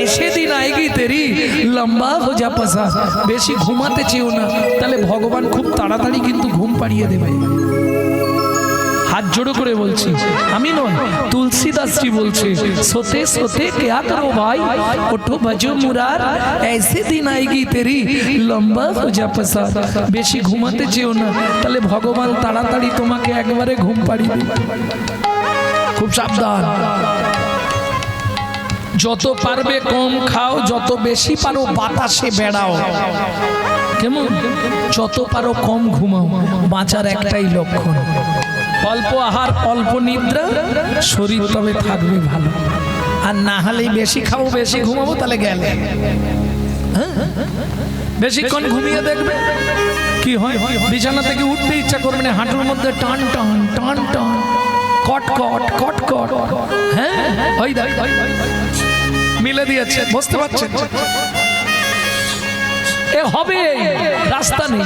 ऐसे दिन आएगी तेरी लंबा हो जा पसा। বেশি ঘুমাতে চেও না, তাহলে ভগবান খুব তাড়াতাড়ি কিন্তু ঘুম পাড়িয়ে দেবে। হাত জোড়ো করে বলছি, আমি নয়, তুলসীদাসজি বলছে, सोते सोते क्या करो भाई, उठो भजो मुरार, ऐसे दिन आएगी तेरी लंबा हो जा पसा। বেশি ঘুমাতে চেও না, তাহলে ভগবান তাড়াতাড়ি তোমাকে একবারে ঘুম পাড়িয়ে দেবে। খুব সাবধান, যত পারবে কম খাও, যত বেশি পারো বাতাসে বেড়াও, কেমন? যত পারো কম ঘুমাও, বাঁচার একটাই লক্ষণ, অল্প আহার অল্প নিদ্রা, শরীর তবে থাকবে ভালো। আর না হলে বেশি খাবো বেশি ঘুমাবো, তাহলে গেলে। বেশিক্ষণ ঘুমিয়ে দেখবে কি হয়, বিছানা থেকে উঠতে ইচ্ছা করবে না, হাঁটুর মধ্যে টান টান টান টান, কটকট কটকট। হ্যাঁ, ওই দেখ মিলে দিয়েছে, বুঝতে পারছেন? এ হবে, রাস্তা নেই।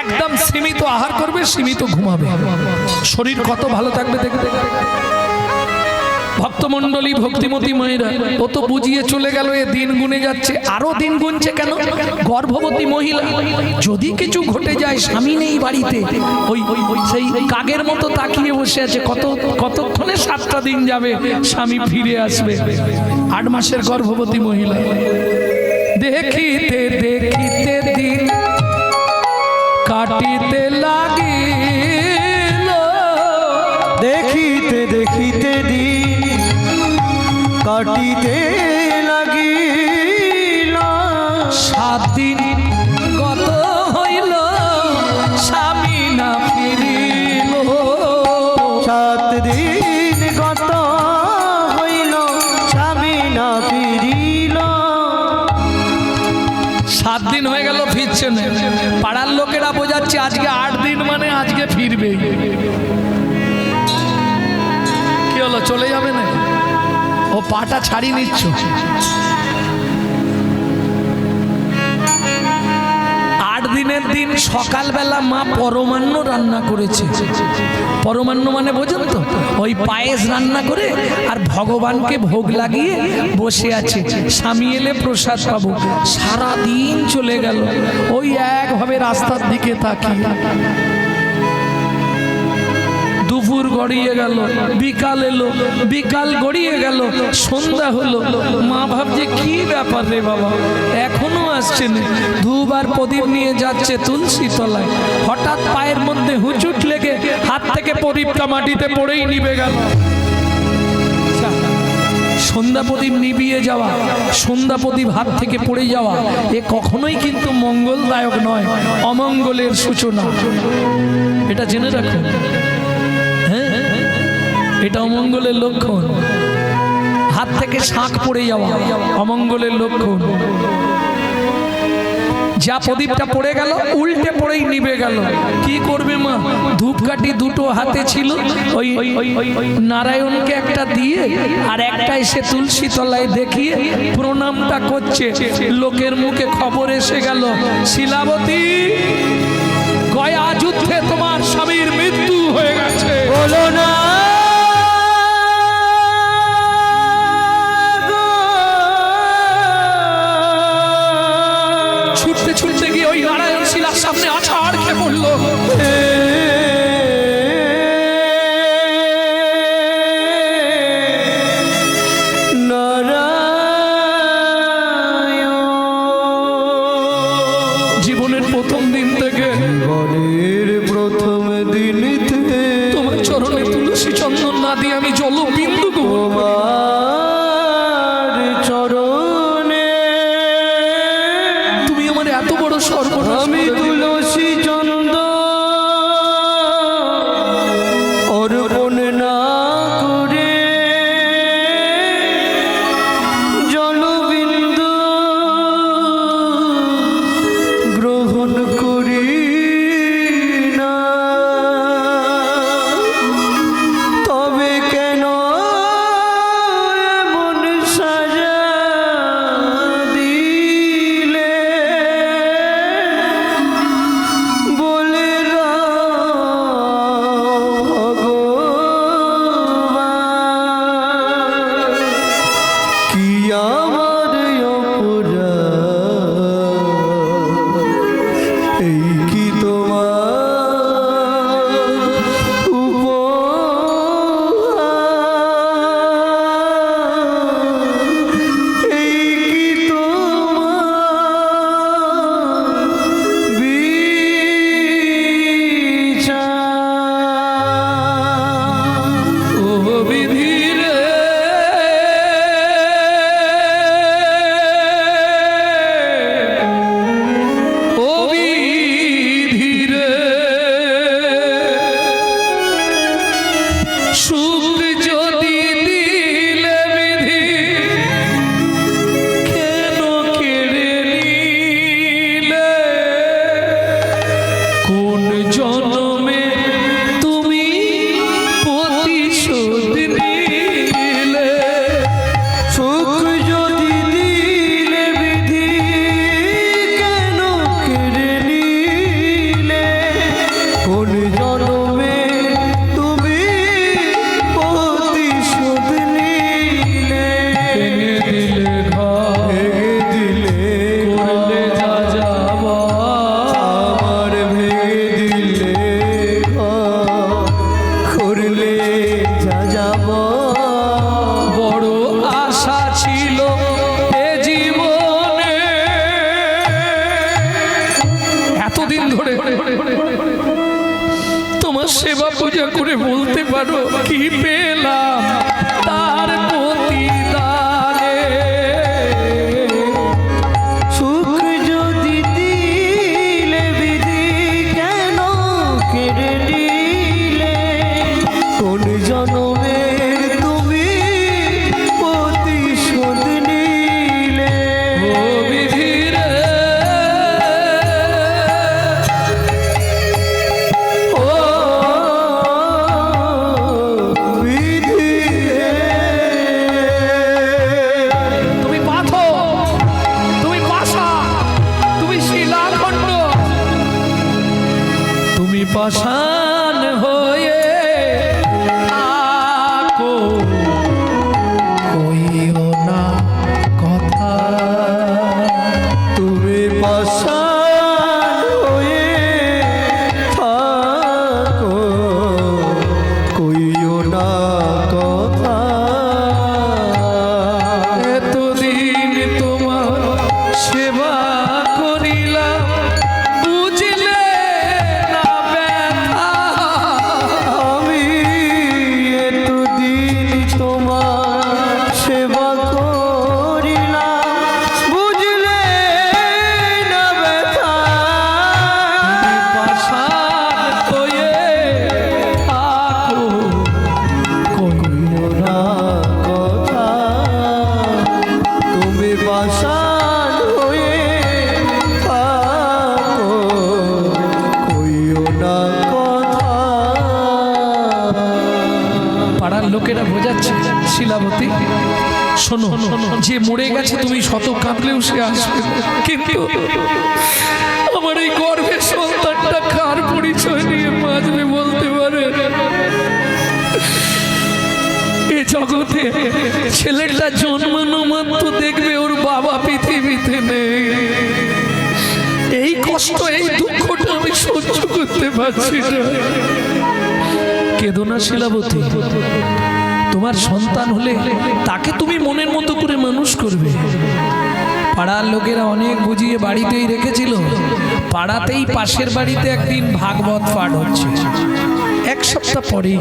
একদম সীমিত আহার করবে, সীমিত ঘুমাবে, শরীর কত ভালো থাকবে দেখবে। ভক্তমন্ডলী ভক্তিমতী মায়েরা, ও তো বুঝিয়ে চলে গেল এ দিন গুনে যাচ্ছে, আরো দিন গুনছে কেন? গর্ভবতী মহিলা, যদি কিছু ঘটে যায়, স্বামী নেই বাড়িতে, ওই সেই কাগের মতো তাকিয়ে বসে আছে, কতক্ষণে 7টা দিন যাবে স্বামী ফিরে আসবে। 8 মাসের গর্ভবতী মহিলা, দেখিতে দেখিতে দিন কাটিতে লাগিল, দেখিতে দেখিতে দিন কাটিতে লাগিল, 7 দিন গত হইল, স্বামী না ফিরিল। 7 দিন গত হইল, স্বামী না ফিরিল। 7 দিন হয়ে গেল, ফিরছে না। পাড়ার লোকেরা বোঝাচ্ছে আজকে 8 দিন মানে আজকে ফিরবে। কি হলো, চলে যাবে না? ও পাটা ছাড়িয়ে নিচ্ছ। 8 দিনের দিন সকালবেলা মা পরমান্ন রান্না করেছে। পরমান্ন মানে বোঝেন তো, ওই পায়েস রান্না করে আর ভগবানকে ভোগ লাগিয়ে বসে আছে, স্বামী এলে প্রসাদ পাবো। সারা দিন চলে গেল, ওই একভাবে রাস্তার দিকে তাকিয়ে। দুপুর গড়িয়ে গেল, বিকাল এলো, বিকাল গড়িয়ে গেল, সন্ধ্যা হলো। মা ভাবছে কি ব্যাপার রে বাবা, এখনো আসছে না। ধূপ আর প্রদীপ নিয়ে যাচ্ছে তুলসী তলায়, হঠাৎ পায়ের মধ্যে হুঁচুট লেগে হাত থেকে প্রদীপটা মাটিতে পড়েই নিভে গেল। সন্ধ্যা প্রদীপ নিভিয়ে যাওয়া, সন্ধ্যা প্রদীপ হাত থেকে পড়ে যাওয়া, এ কখনোই কিন্তু মঙ্গলদায়ক নয়, অমঙ্গলের সূচনা। এটা জেনে রাখুন, এটা অমঙ্গলের লক্ষণ। হাত থেকে শাঁখ পড়ে যাওয়া অমঙ্গলের লক্ষণ। যা প্রদীপটা পড়ে গেল, উল্টে পড়েই নিভে গেল। কি করবে মা? ধূপকাঠি দুটো হাতে ছিল, ওই নারায়ণকে একটা দিয়ে আর একটা এসে তুলসী তলায় দেখিয়ে প্রণামটা করছে। লোকের মুখে খবর এসে গেল, শিলাবতী, গয়া যুদ্ধে তোমার স্বামীর মৃত্যু হয়ে গেছে। বলো না ছুটতে ছুটতে গিয়ে ওই নারায়ণ শিলার সামনে আছাড় খেয়ে পড়ল। আশা ছিল এ জীবনে, এতদিন ধরে তোমার সেবা পূজা করে বলতে পারো কি পেলাম তার প্রতিদানে। সুখ যদি দিলে বিধি কেন কেড়ে নিলে, কোন জনমের তুমি প্রতিশোধ নিলে। ও বিধি রে, ও বিধি রে, তুমি পাথর, তুমি পাষা, তুমি শিলাখণ্ড, তুমি পাষাণ হয়ে থাকো, কইও না কথা। তুমি পাষাণ হয়ে থাকো, কইও না কথা। এতদিন তোমার সেবা করিলাম, বুঝলে না ব্যথা। আমি এতদিন তোমার সেবা করিলাম, বুঝলে না ব্যথা। পাষাণ হয়ে থাকো, কইও না কথা। তুমি পাষাণ হয়ে থাকো, কইও না কথা। পাড়ার লোকেরা বোঝাচ্ছে শিলাবতী শোনো, যে মরে গেছে তুমি শত কাঁদলেও সে আসবে না। কিন্তু আমার এই গর্ভের সন্তানটা কার পরিচয় নিয়ে বাঁচবে বলতে পারে? এ জগতে ছেলেটা জন্মানো মাত্র দেখবে ওর বাবা পৃথিবীতে নেই। এই কষ্ট, এই দুঃখটা আমি সহ্য করতে পারছি না। কেঁদো না শিলাবতী, তোমার সন্তান হলে তাকে তুমি মনের মতো করে মানুষ করবে। পাড়ার লোকেরা অনেক বুঝিয়ে বাড়িতেই রেখেছিল। পাড়াতেই পাশের বাড়িতে একদিন ভাগবত পাঠ হচ্ছে। এক সপ্তাহ পরে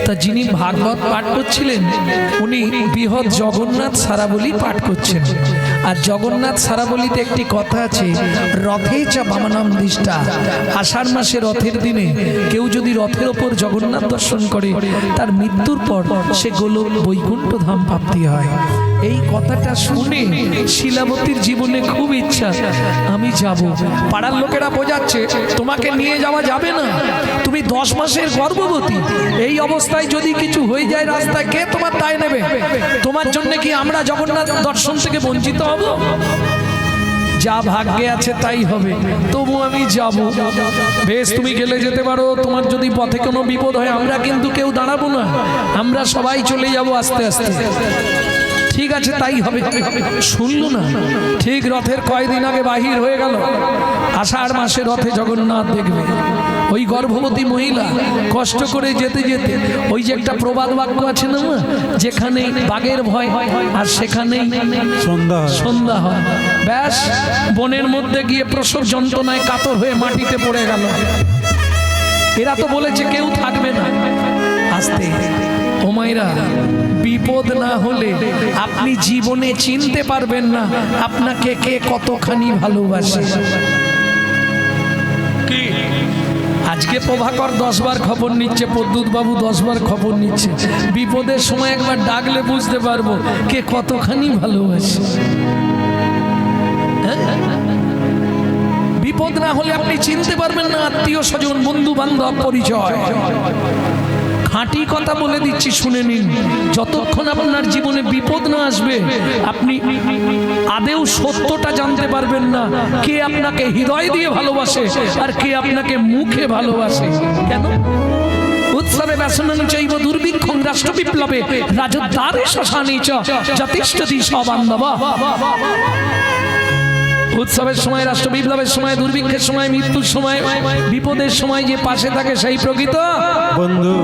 তা যিনি ভাগবত পাঠ করছিলেন উনি বৃহৎ জগন্নাথ সারাবলী পাঠ করছেন। আর জগন্নাথ সারাবলীতে একটি কথা আছে, রথে চা বামানাম দৃষ্টা। আষাঢ় মাসে রথের দিনে কেউ যদি রথের ওপর জগন্নাথ দর্শন করে তার মৃত্যুর পর সে গোলক বৈকুণ্ঠ ধাম প্রাপ্তি হয়। এই কথাটা শুনে শিলাবতীর জীবনে খুব ইচ্ছা আমি যাব। পাড়ার লোকেরা বোঝাচ্ছে তোমাকে নিয়ে যাওয়া যাবে না, তুমি 10 মাসের গর্ভবতী। এই অবস্থায় যদি কিছু হয়ে যায় রাস্তায়, কে তোমার দায় নেবে? তোমার জন্য কি আমরা জগন্নাথ দর্শন থেকে বঞ্চিত হব? যা ভাগ্যে আছে তাই হবে, তবু আমি যাব। বেশ, তুমি গেলে যেতে পারো। তোমার যদি পথে কোনো বিপদ হয় আমরা কিন্তু কেউ দাঁড়াবো না, আমরা সবাই চলে যাব আস্তে আস্তে। ঠিক আছে, তাই হবে। শুনল না, ঠিক রথের কয়দিন আগে বাহির হয়ে গেল। আষাঢ় মাসে রথে জগন্নাথ দেখবে। ওই গর্ভবতী মহিলা কষ্ট করে যেতে যেতে ওই যে একটা প্রবাদ বাক্য আছে না, যেখানে বাঘের ভয় আর সেখানেই সন্ধ্যা হয়। ব্যাস, বনের মধ্যে গিয়ে প্রসব যন্ত্রণায় কাতর হয়ে মাটিতে পড়ে গেল। এরা তো বলেছে কেউ থাকবে না। আস্তে ও মায়েরা, বিপদ না হলে আপনি জীবনে চিনতে পারবেন না আপনাকে কে কতখানি ভালোবাসে। কি আজকে প্রভাকর 10 বার খবর নিচ্ছে, প্রদ্যুৎ বাবু 10 বার খবর নিচ্ছে। বিপদের সময় একবার ডাকলে বুঝতে পারবো কে কতখানি ভালোবাসে। বিপদ না হলে আপনি চিনতে পারবেন না আত্মীয় স্বজন, বন্ধু বান্ধব, পরিচয়। খাঁটি কথা বলে দিচ্ছি, শুনে নিন। যতক্ষণ আপনার জীবনে বিপদ না আসবে আপনি আদেও সত্যটা জানতে পারবেন না কে আপনাকে হৃদয় দিয়ে ভালোবাসে আর কে আপনাকে মুখে ভালোবাসে। কেন? উৎসবে ব্যসনং চৈব দুর্ভিক্ষং রাষ্ট্র বিপ্লবে রাজোদ্ধারে শ্মশানে চ যতিষ্ঠতি সবান্ধবা। উৎসবের সময়, রাষ্ট্র বিপ্লবের সময়, দুর্ভিক্ষের সময়, মৃত্যুর সময়, বিপদের সময় যে পাশে থাকে সেই প্রকৃত বন্ধু।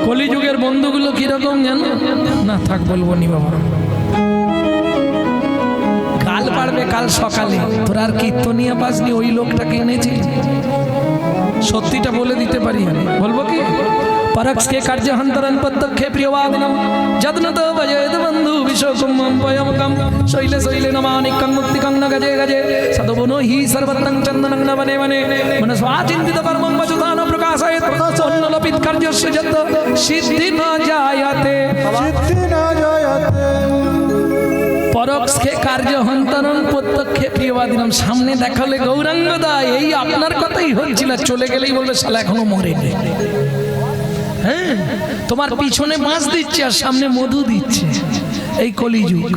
কলিযুগের বন্ধুগুলো কিরকম জানো না? থাক বলবো নি বাবা, কাল পারবে কাল সকালে। তোর আর কীর্তনিয়া পাসনি, ওই লোকটাকে এনেছি। সত্যিটা বলে দিতে পারি আমি, বলবো কি? परक्ष के कार्य हंतरन पत्तखे प्रियवादिनम जदनत भजेद बंधु विश्वकुम्मं पयमकं शैले शैले नमानिकं मुक्तिकं न गजे गजे सदवनो हि सर्वतं चन्दनं न वने वने मनस्वाचिन्तित कर्मं वचुतान प्रकाशयत् अन्नलपित कार्यस्य जत सिद्धि न जायते परक्ष के कार्य हंतरन पत्तखे प्रियवादिनम। सामने देखाले गौरांग दा এই আপনার কথাই হচ্ছিল, চলে গেলেই বলবে শালা এখনো মরেনি। হ্যাঁ, তোমার পিছনে মাছ দিচ্ছে আর সামনে মধু দিচ্ছে। এই কলিযুগ,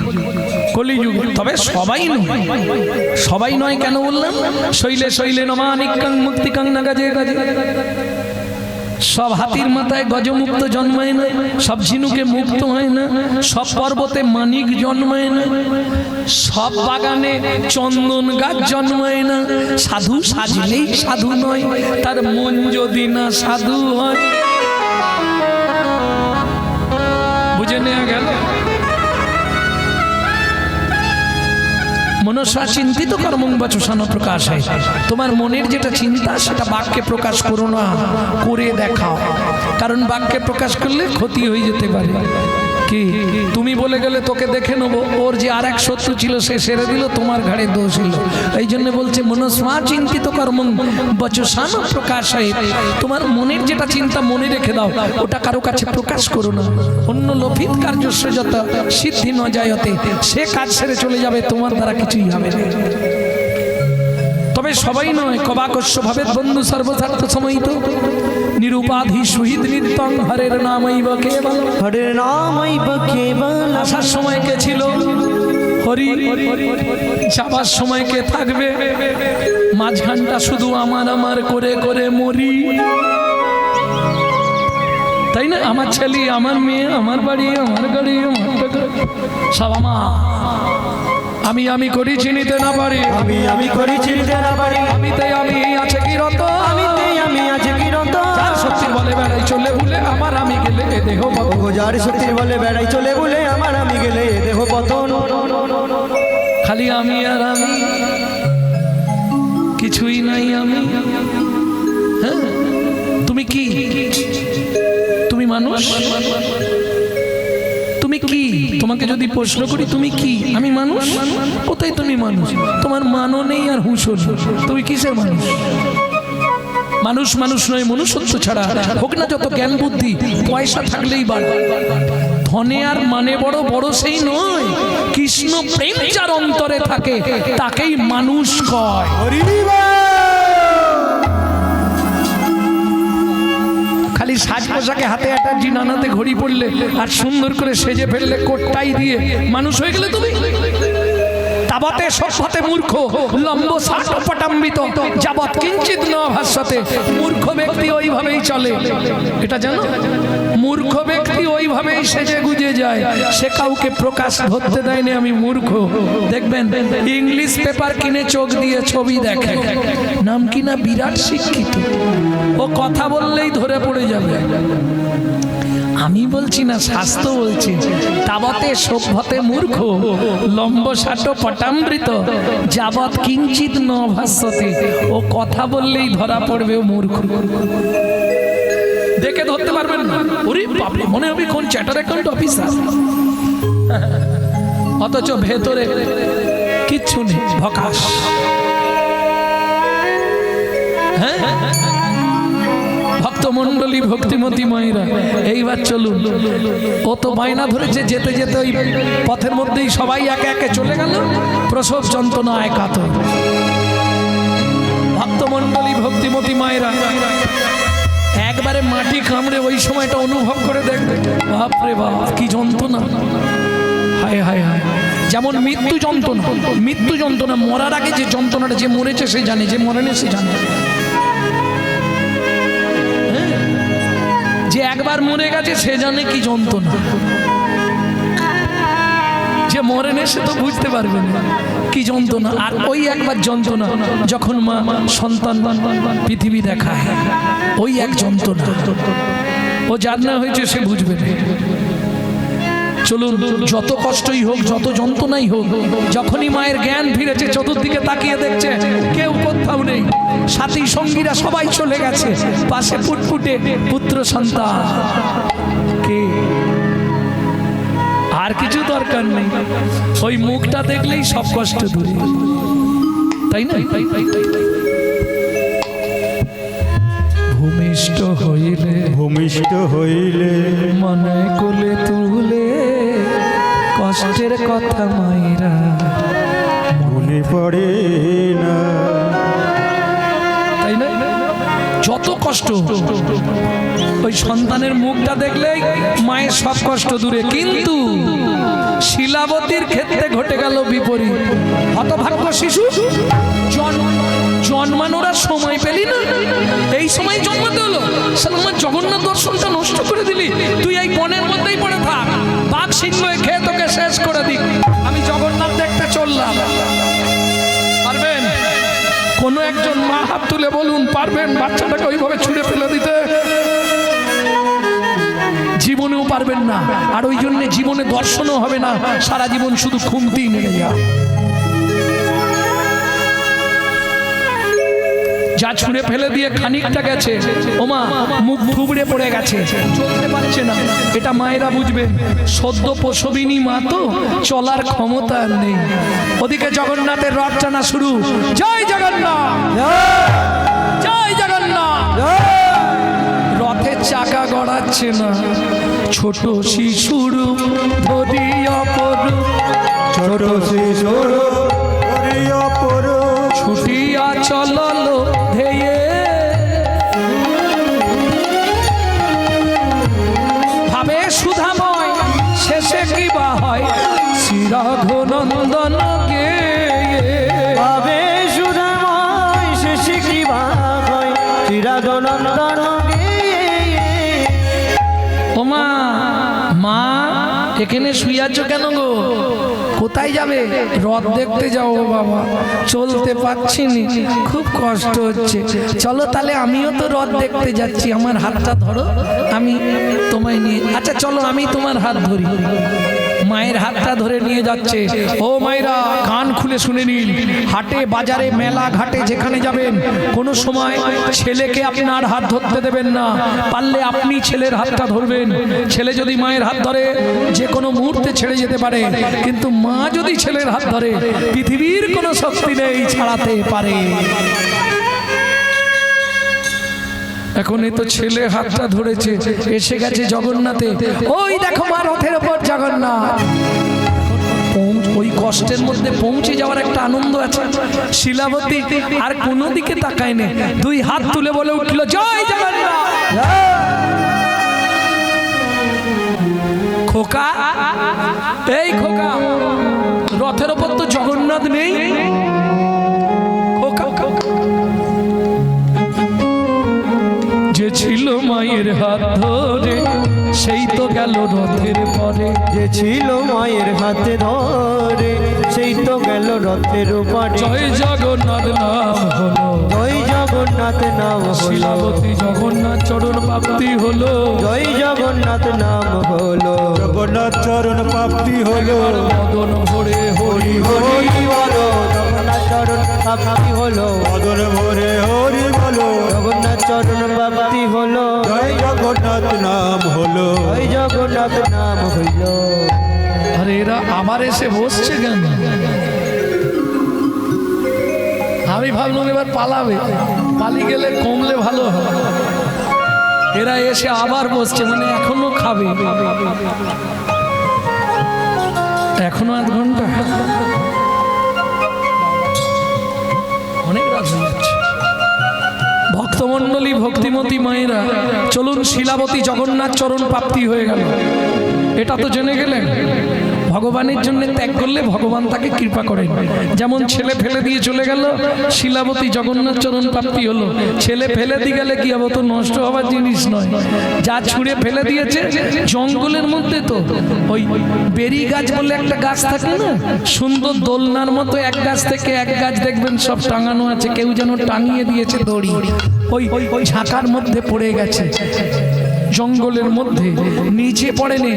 কলিযুগ। তবে সবাই নয়, সবাই নয় কেন বললাম? শৈলে শৈলে নমানিকং মুক্তিকং না গাজে গাজে। সব হাতির মাথায় গজমুক্ত জন্মায় না, সব ঝিনুকে মুক্ত হয় না, সব পর্বতে মানিক জন্মায় না, সব বাগানে চন্দন গাছ জন্মায় না। সাধু সাজলেই সাধু নয়, তার মন যদি না সাধু হয়। বুঝে নেওয়া গেল? মনসা চিন্তিত কর্মং বচসান প্রকাশ হয়। তোমার মনের যেটা চিন্তা সেটা বাক্যে প্রকাশ করো না, করে দেখাও। কারণ বাক্যে প্রকাশ করলে ক্ষতি হয়ে যেতে পারে। কি তুমি বলে গেলে তোকে দেখে নেবো, ওর যে আর এক শত্রু ছিল সে সেরে দিল, তোমার ঘাড়ে দোষ ছিল। এই জন্য বলছে মনস্মা চিন্তিত কর্মং বচসান প্রকাশ হয়। তোমার মনের যেটা চিন্তা মনে রেখে দাও, ওটা কারো কাছে প্রকাশ করো না। অন্য লোভিত কার্যস্য যত সিদ্ধি ন যায়তে, সে কাজ সেরে চলে যাবে, তোমার দ্বারা কিছুই হবে না। তবে সবাই নয়, কবাকস্য ভাবেত বন্ধু সর্বস্বার্থ সময়িত নিরুপাধি সুহিত নিত্যং হরের নামৈব কেবল। হরের নামৈব কেবল। আসার সময় কে ছিল হরি, যাবার সময় কে থাকবে? মাঝখানটা শুধু আমার আমার করে করে মরি, তাই না? আমার ছেলে, আমার মেয়ে, আমার বাড়ি, আমার গাড়ি, আমার টাকা, সব আমার। আমি আমি করি চিনিতে না পারি, আমি আমি করি চিনতে না পারি, আমিতে আমি আছে কি রত, আমিতে আমি আছে কি রত। যার সত্যি বলে বেড়াই চলে ভুলে আমার আমি গেলে এ দেহ পতন। যার সত্যি বলে বেড়াই চলে বলে আমার আমি গেলে এ দেহ পতন। খালি আমি আর আমি, কিছুই নাই আমি। হ্যাঁ, তুমি কি? তুমি মানুষ? তুমি কি? তোমাকে যদি প্রশ্ন করি তুমি কি? আমি মানুষ। কোথায় তুমি মানুষ? তোমার মানও নেই আর হুঁশও নেই, তুমি কিসের মানুষ? মানুষ মানুষ নয়, মনুষ্যত্ব ছাড়া হোক না যত জ্ঞান বুদ্ধি, পয়সা থাকলেই বাড়ে। ধনে আর মানে বড় বড় সেই নয়, কৃষ্ণ প্রেম যার অন্তরে থাকে তাকেই মানুষ কয়। খালি সাজ পোশাকে হাতে একটা জিনানাতে ঘড়ি পড়লে আর সুন্দর করে সেজে ফেললে কোটটাই দিয়ে মানুষ হয়ে গেলে তুমি? তাবতে সভ্যতে মূর্খ লম্ব ষাট পটাম্বিত যাবৎ কিঞ্চিত ন ভাষ্যতে। মূর্খ ব্যক্তি ওইভাবেই চলে, এটা জানো? মূর্খ ব্যক্তি ওইভাবেই সেজে গুজে যায়, সে কাউকে প্রকাশ ধরতে দেয়নি আমি মূর্খ। দেখবেন ইংলিশ পেপার কিনে চোখ দিয়ে ছবি দেখে, নাম কিনা বিরাট শিক্ষিত, ও কথা বললেই ধরে পড়ে যাবে। আমি বলছি না, শাস্ত্র বলছি তাবতে সভ্যতে মূর্খ লম্ব ষাট পটামৃত যাবৎ কিঞ্চিত ন ভাষ্যতে। ও কথা বললেই ধরা পড়বে ও মূর্খ, দেখে ধরতে পারবেন না। ওরে বাপরে, মনে হবে কোন চ্যাটার অ্যাকাউন্ট অফিসার, অথচ ভেতরে কিচ্ছু নেই, ভকাশ। হ্যাঁ, ভক্তমণ্ডলী ভক্তিমতী মায়েরা, এইবার চলুন। ও তো বায়না ধরেছে যেতে যেতে ওই পথের মধ্যেই সবাই একে একে চলে গেল, প্রসব যন্ত্রণা একাতর। ভক্তমণ্ডলী ভক্তিমতী মায়েরা একবারে মাটি কামড়ে ওই সময়টা অনুভব করে দেখবে, বাপরে বাপ কি যন্ত্রণা, হায় হায় হায়। যেমন মৃত্যু যন্ত্রণা, মৃত্যু যন্ত্রণা মরার আগে যে যন্ত্রণাটা, যে মরেছে সে জানে, যে মরেনি সে জানে। যে একবার মরে গেছে সে জানে কি যন্ত্রণা, যে মরেনি সে তো বুঝতে পারবে না কি যন্ত্রণা। আর ওই একবার যন্ত্রণা যখন মা সন্তান পৃথিবী দেখায়, ওই এক যন্ত্রণা। ও যার না হয়েছে সে বুঝবে না। চলুন, যত কষ্টই হোক, যত যন্ত্রণাই হোক, যখনই মায়ের জ্ঞান ফিরেছে চতুর্দিকে তাকিয়ে দেখছে কেউ কোথাও নেই, সাথী সঙ্গীরা সবাই চলে গেছে, পাশে ফুটফুটে পুত্র সন্তান। কে? আর কিছু দরকার নেই, ওই মুখটা দেখলেই সব কষ্ট দূরে, তাই না? ভূমিষ্ঠ হইলে ভূমিষ্ঠ হইলে মনে কোলে তুলে কষ্টের কথা মায়েরা মনে পড়ে না, তাই না? যত কষ্ট ওই সন্তানের মুখটা দেখলেই মায়ের সব কষ্ট দূরে। কিন্তু শিলাবতীর ক্ষেত্রে ঘটে গেল বিপরীত। হতভাগ্য শিশু, জন্মানোর সময় পেলি না, এই সময় জন্মাতে হলো। আমার জগন্নাথ দর্শনটা নষ্ট করে দিলি, তুই এই বনের মধ্যেই পড়ে থাক, বাঘ সিংহ খেয়ে তোকে শেষ করে দিক, আমি জগন্নাথ দেখতে চললাম। পারবেন? কোনো একজন মা হাত তুলে বলুন, পারবেন বাচ্চাটাকে ওইভাবে ছুঁড়ে ফেলে দিতে? জীবনেও পারবেন না। আর ওই জন্য জীবনে দর্শনও হবে না, সারা জীবন শুধু খুমতি নেমে যা। যা ছুঁড়ে ফেলে দিয়ে খানিকটা গেছে, ওমা মুখ থুবড়ে পড়ে গেছে, চলতে পারছে না, এটা মায়েরা বুঝবেন। সদ্য প্রসবিনী মা তো, চলার ক্ষমতা আর নেই। ওদিকে জগন্নাথের রথ টানা শুরু। জয় জগন্নাথ, জয় জগন্নাথ। রথের চাকা গড়াচ্ছে না, ছোট শিশুর ধরি অপরূপ, ছোট শিশুর অপরূপ, ছুটিয়া চললো ধেয়ে, ভাবে সুধাময় শেষে কি বা হয়, শ্রীরাঘনন্দন গে। ভাবে সুধাময় শেষে কি বা হয়, শ্রীরাঘনন্দন গে। ও মা, মা এখানে শুয়ে আছো কেন গো? কোথায় যাবে? রথ দেখতে যাও বাবা। চলতে পারছি নি, খুব কষ্ট হচ্ছে। চলো তাহলে আমিও তো রথ দেখতে যাচ্ছি, আমার হাতটা ধরো, আমি তোমায় নিয়ে। আচ্ছা চলো, আমি তোমার হাত ধরি। মায়ের হাতটা ধরে নিয়ে যাচ্ছে। ও মায়েরা, কান খুলে শুনে নিন, হাটে বাজারে মেলা ঘাটে যেখানে যাবেন, কোনো সময় ছেলেকে আপনার হাত ধরতে দেবেন না, পারলে আপনি ছেলের হাতটা ধরবেন। ছেলে যদি মায়ের হাত ধরে যে কোনো মুহূর্তে ছেড়ে যেতে পারে, কিন্তু মা যদি ছেলের হাত ধরে পৃথিবীর কোনো শক্তি নেই ছাড়াতে পারে। এখন এই তো ছেলে হাতটা ধরেছে, এসে গেছে জগন্নাথে। ওই দেখো মা রথের ওপর জগন্নাথ। ওই কষ্টের মধ্যে পৌঁছে যাওয়ার একটা আনন্দ আছে। শিলাবতী আর কোনো দিকে তাকায় না, দুই হাত তুলে বলে উঠলো, জয় জগন্নাথ। খোকা, এই খোকা, রথের ওপর তো জগন্নাথ নেই। যে ছিল মায়ের হাত ধরে, সেই তো গেল রথের পরে। যে ছিল মায়ের হাতে ধরে, সেই তো গেল রথের পরে। জয় জগন্নাথ নাম হলো, জয় জগন্নাথ নাম হলো, শিলাবতী জগন্নাথ চরণ প্রাপ্তি হলো। জয় জগন্নাথ নাম হলো, জগন্নাথ চরণ প্রাপ্তি হলো। মদন ভরে হরি হরি হরি বলো, জগন্নাথ চরণ প্রাপ্তি হলো, মদন ভরে হরি বলো, জগন্নাথ চরণ প্রাপ্তি হলো। জয় জগন্নাথ নাম হলো, জয় জগন্নাথ নাম হইল। আরে এরা আবার এসে বসছে কেন? আমি ভাবলাম এবার পালাবে, পালিয়ে গেলে কমলে ভালো হয়। এরা এসে আবার বসছে, মানে এখনো খাবে, এখনো আধ ঘন্টা, অনেক রাত হয়ে যাচ্ছে। ভক্তমণ্ডলী, ভক্তিমতী মায়েরা, চলুন, শিলাবতী জগন্নাথ চরণ প্রাপ্তি হয়ে গেল। এটা তো জেনে গেলেন, ভগবানের জন্য ত্যাগ করলে ভগবান তাকে কৃপা করেন। যেমন ছেলে ফেলে দিয়ে চলে গেল, শিলাবতী জগন্নাথ চরণ প্রাপ্তি হলো। ছেলে ফেলে দিয়ে গেলে কি হবে? তো নষ্ট হওয়ার জিনিস নয়। যা ছুঁড়ে ফেলে দিয়েছে, জঙ্গলের মধ্যে তো ওই বেরি গাছ বলে একটা গাছ থাকে না, সুন্দর দোলনার মতো, এক গাছ থেকে এক গাছ দেখবেন সব টাঙানো আছে, কেউ যেন টাঙিয়ে দিয়েছে দড়ি, ওই ঝাঁকার মধ্যে পড়ে গেছে। জঙ্গলের মধ্যে নিচে পড়েনি।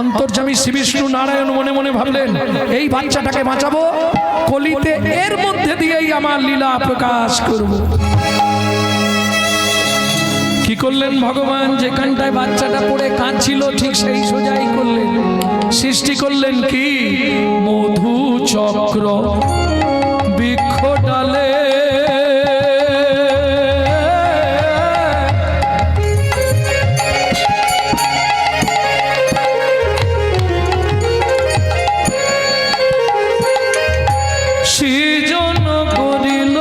অন্তর্যামী শ্রী বিষ্ণু নারায়ণ মনে মনে ভাবলেন, এই বাচ্চাটাকে বাঁচাবো, কলিতে এর মধ্যে দিয়েই আমার লীলা প্রকাশ করব। কি করলেন ভগবান? যেখানটায় বাচ্চাটা পড়ে কাঁদছিল ঠিক সেই সোজাই করলেন, সৃষ্টি করলেন কি মধু চক্র বৃক্ষ ডালে। সৃজন করিল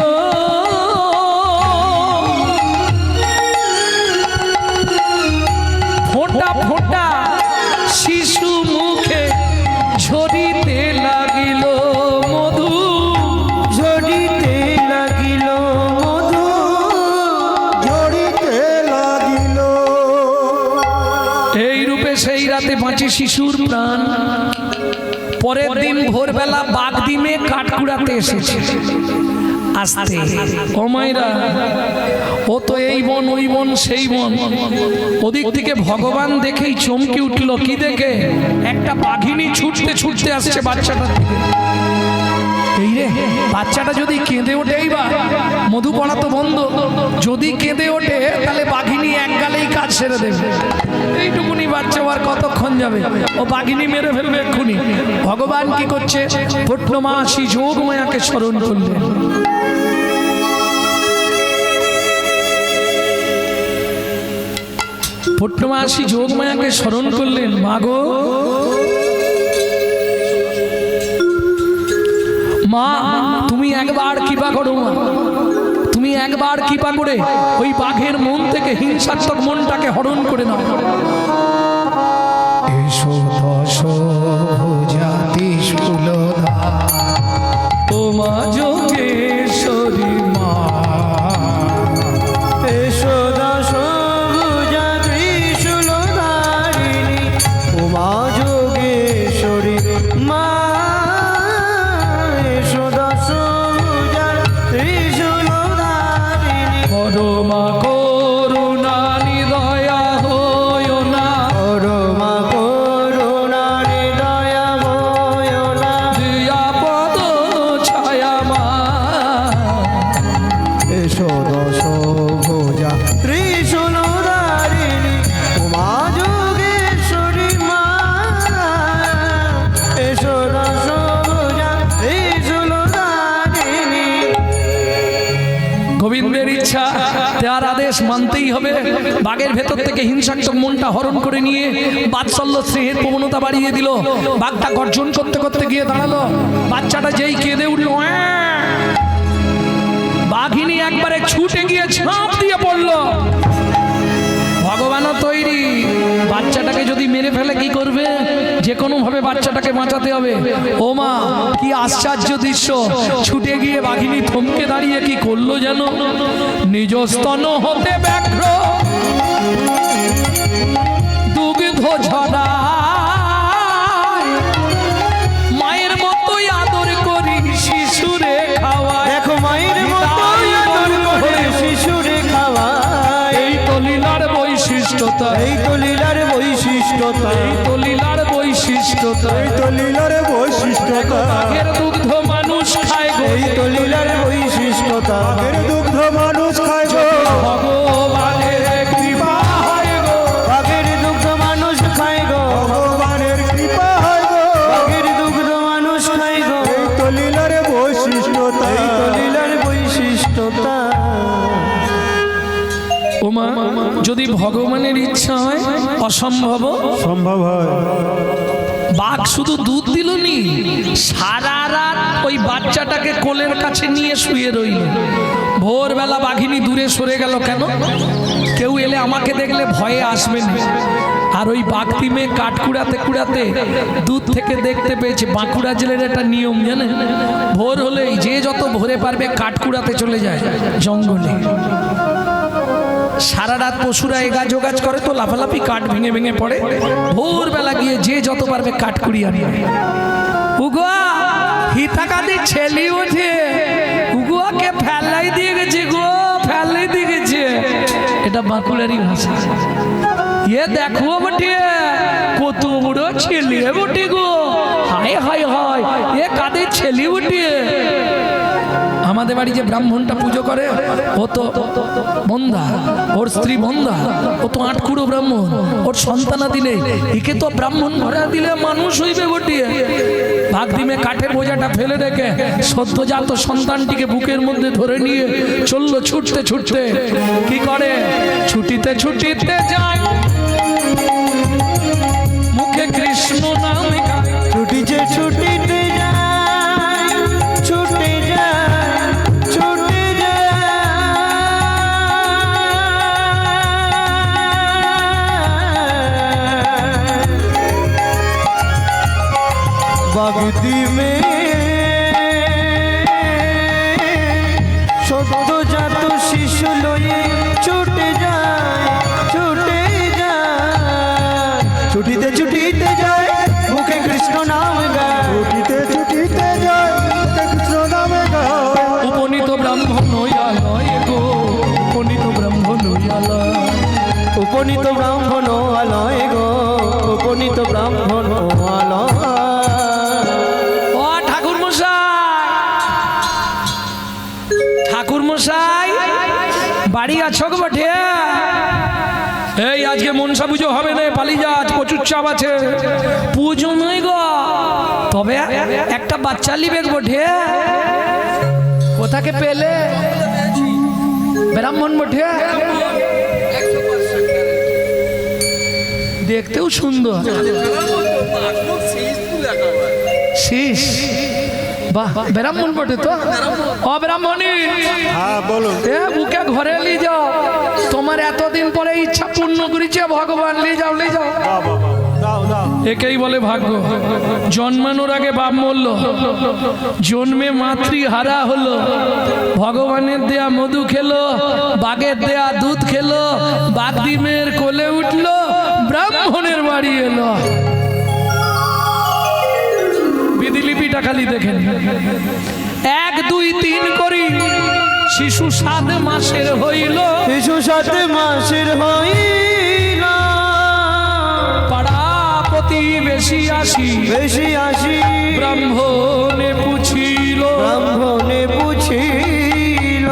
ফোঁটা ফোঁটা শিশু মুখে ঝরিতে লাগিল মধু, ঝরিতে লাগিল মধু, ঝরিতে লাগিল। এই রূপে সেই রাতে বাঁচে শিশুর প্রাণ। পরের দিন ভোরবেলা বাঘ ডিমে কাঠকুড়াতে এসেছে। আসতে ও মাইরা, ও তো এই বন ওই বন সেই বন। ওদিক থেকে ভগবান দেখেই চমকে উঠল। কি দেখে? একটা বাঘিনী ছুটতে ছুটতে আসছে বাচ্চাটার দিকে। এই রে, বাচ্চাটা যদি কেঁদে ওঠে, এইবা মধু পড়া তো বন্ধ, যদি কেঁদে ওঠে তাহলে বাঘিনী এক গালেই কাজ সেরে দেবে। এইটুকুনি বাচ্চা আর কতক্ষণ যাবে? ও বাঘিনী মেরে ফেলবে এক্ষুনি। ভগবান কি করছে? পূর্ণমাসী যোগমায়াকে স্মরণ করলেন। পূর্ণমাসী যোগমায়াকে স্মরণ করলেন। মাগো, মা তুমি একবার কৃপা করো, মা তুমি একবার কৃপা করে ওই বাঘের মন থেকে হিংসাত্মক মনটাকে হরণ করে নাও। এসো দশ ভুজাতি শূলধা ও মা যোগেশ্বরী মা, এসো দশ ভুজা ত্রিশূলধারিণী উমা যোগেশ্বরী মা, এসো দশ ভুজা ত্রিশূলধারিণী পরমা করুণা নিদয়া হয় না, পরমা করুণা হৃদয়া হয় না, দিয়া পদ ছায়া মা। এসো দশ ভুজা ত্রিশূলধারিণী উমা যোগেশ্বরী মা, এসো দশ ভুজা ত্রিশূলধারিণী। গোবিন্দের ইচ্ছা, তার আদেশ মানতেই হবে। বাঘের ভেতর থেকে হিংসাত্মক মনটা হরণ করে নিয়ে বাৎসল্য স্নেহের প্রবণতা বাড়িয়ে দিল। বাঘটা গর্জন করতে করতে গিয়ে দাঁড়ালো। বাচ্চাটা যেই কেঁদে উঠল, বাঘিনী একবারে ছুটে গিয়ে ঝাঁপ দিয়ে পড়ল। ভগবানও তৈরি, বাচ্চাটাকে যদি মেরে ফেলে কি করবে? যে কোনো ভাবে বাচ্চাটাকে বাঁচাতে হবে। ও মা, কি আশ্চর্য দৃশ্য! ছুটে গিয়ে বাঘিনী থমকে দাঁড়িয়ে কি করলো জানো? নিজ স্তন হতে ব্যাঘ্র দুগ্ধ ঝরা, মায়ের মতোই আদর করি শিশুরে খাওয়া। দেখো মায়ের মতোই আদর করে শিশুরে খাওয়ায়, এই তো লীলার বৈশিষ্ট্যতা, এই তো লীলার বৈশিষ্ট্যতা, এই তো লীলার বৈশিষ্ট্যতা। এই তো লীলার বৈশিষ্ট্যতা। বাঘের দুগ্ধ মানুষ খায় গো, এই তো লীলার বৈশিষ্ট্যতা। বাঘের দুগ্ধ মানুষ খায় গো, ভগবানের কৃপা হয় গো, বাঘের দুগ্ধ মানুষ খায় গো, ভগবানের কৃপা হয় গো। বাঘের দুগ্ধ মানুষ খায় গো, এই তো লীলার বৈশিষ্ট্যতা। এই তো লীলার বৈশিষ্ট্যতা। ওমা, যদি ভগবানের ইচ্ছা হয় অসম্ভব সম্ভব হয়। বাঘ শুধু দুধ দিল নি, সারা রাত ওই বাচ্চাটাকে কোলের কাছে নিয়ে শুয়ে রইল। ভোরবেলা বাঘিনী দূরে সরে গেল। কেন? কেউ এলে আমাকে দেখলে ভয়ে আসবে না। আর ওই বাঘটি মেয়ে কাঠ কুড়াতে কুড়াতে দূর থেকে দেখতে পেয়েছে। বাঁকুড়া জেলের একটা নিয়ম জানেন, ভোর হলেই যে যত ভোরে পারবে কাঠ কুড়াতে চলে যায় জঙ্গলে। সারা রাত পশুরা এগা যোগাজ করে তো লাফালাফি, কাঠ ভেঙে ভেঙে পড়ে। ভোরবেলা গিয়ে যে যত পারবে কাঠ কুড়িয়ে আনবে। উগুয়া হিতাকাদি ছেলি ওঠে, উগুয়াকে ফেলাই দিয়ে গেছে গো, ফেলাই দিয়ে গেছে। এটা বাঁকুড়ারই ভাষা। এ দেখো বটে কত বড় ছেলে বটে গো, হায় হায় হায়, এ কাদের ছেলে বটে। আমাদের বাড়ি যে ব্রাহ্মণটা পুজো করে ও তো বন্ধা, ওর স্ত্রী বন্ধা, ও তো আটকুড়ো ব্রাহ্মণ, ওর সন্তানাদি নেই, একে তো ব্রাহ্মণ ঘরে দিলে মানুষ হইবে বটিয়ে। ভাগ দিমে কাঠের বোঝাটা ফেলে রেখে সদ্যজাত সন্তানটিকে বুকের মধ্যে ধরে নিয়ে চললো ছুটতে ছুটতে। কি করে? ছুটিতে ছুটিতে যায়, মুখে কৃষ্ণ নাম গায়। ছুটিছে ছুটিতে যায়, ছুটে যায়, ছুটে যায়। বাগদি মে সদ্যজাত শিশু লয়ে ছুটে যায়, ছুটে যায়। ছুটিতে ছুটিতে যায়, মুখে কৃষ্ণ নাম গায়। ছুটিতে ছুটিতে যায়, কৃষ্ণ নামে গায়। উপনীত ব্রাহ্মণ হইয়ালয় গো, উপনীত ব্রাহ্মণ হইয়ালয়। উপনীত ব্রাহ্মণ আলয় গো, উপনীত ব্রাহ্মণ আলয়। ও ঠাকুর মশাই, ঠাকুর মশাই বাড়ি আছো গো বটে? এই আজকে মনসা পুজো হবে না, পালিয়ে যা, আজ প্রচুর চাপ আছে। পুজো নয় গো, তবে একটা বাচ্চা লিবে বটে। কোথাকে পেলে? ব্রাহ্মণ বটে, দেখতেও সুন্দর। শীষ, বাহ, ব্রাহ্মণ বটে তো। ও ব্রাহ্মণী, হ্যাঁ বলুন। এ বুকে ঘরে নিয়ে যাও, তোমার এতদিন পরে ইচ্ছা পূর্ণ করেছে ভগবান। নিয়ে যাও, নিয়ে যাও। বাহ, বাহ, বাহ। দাও দাও। একেই বলে ভাগ্য। জন্মানোর আগে বাপ মরল, জন্মে মাতৃহারা হলো, ভগবানের দেয়া মধু খেলো, বাঘের দেয়া দুধ খেলো, বাঘ ডিমের কোলে উঠলো, ব্রাহ্মণের বাড়ি এলো। বিধিলিপিটা খালি দেখেন, 1 2 3 করি শিশু 7 মাসের হইল, শিশু 7 মাসের হইল। পাড়া প্রতিবেশী আসি, বেশি আসি ব্রাহ্মণে পুছিল। ব্রাহ্মণে বুঝিল।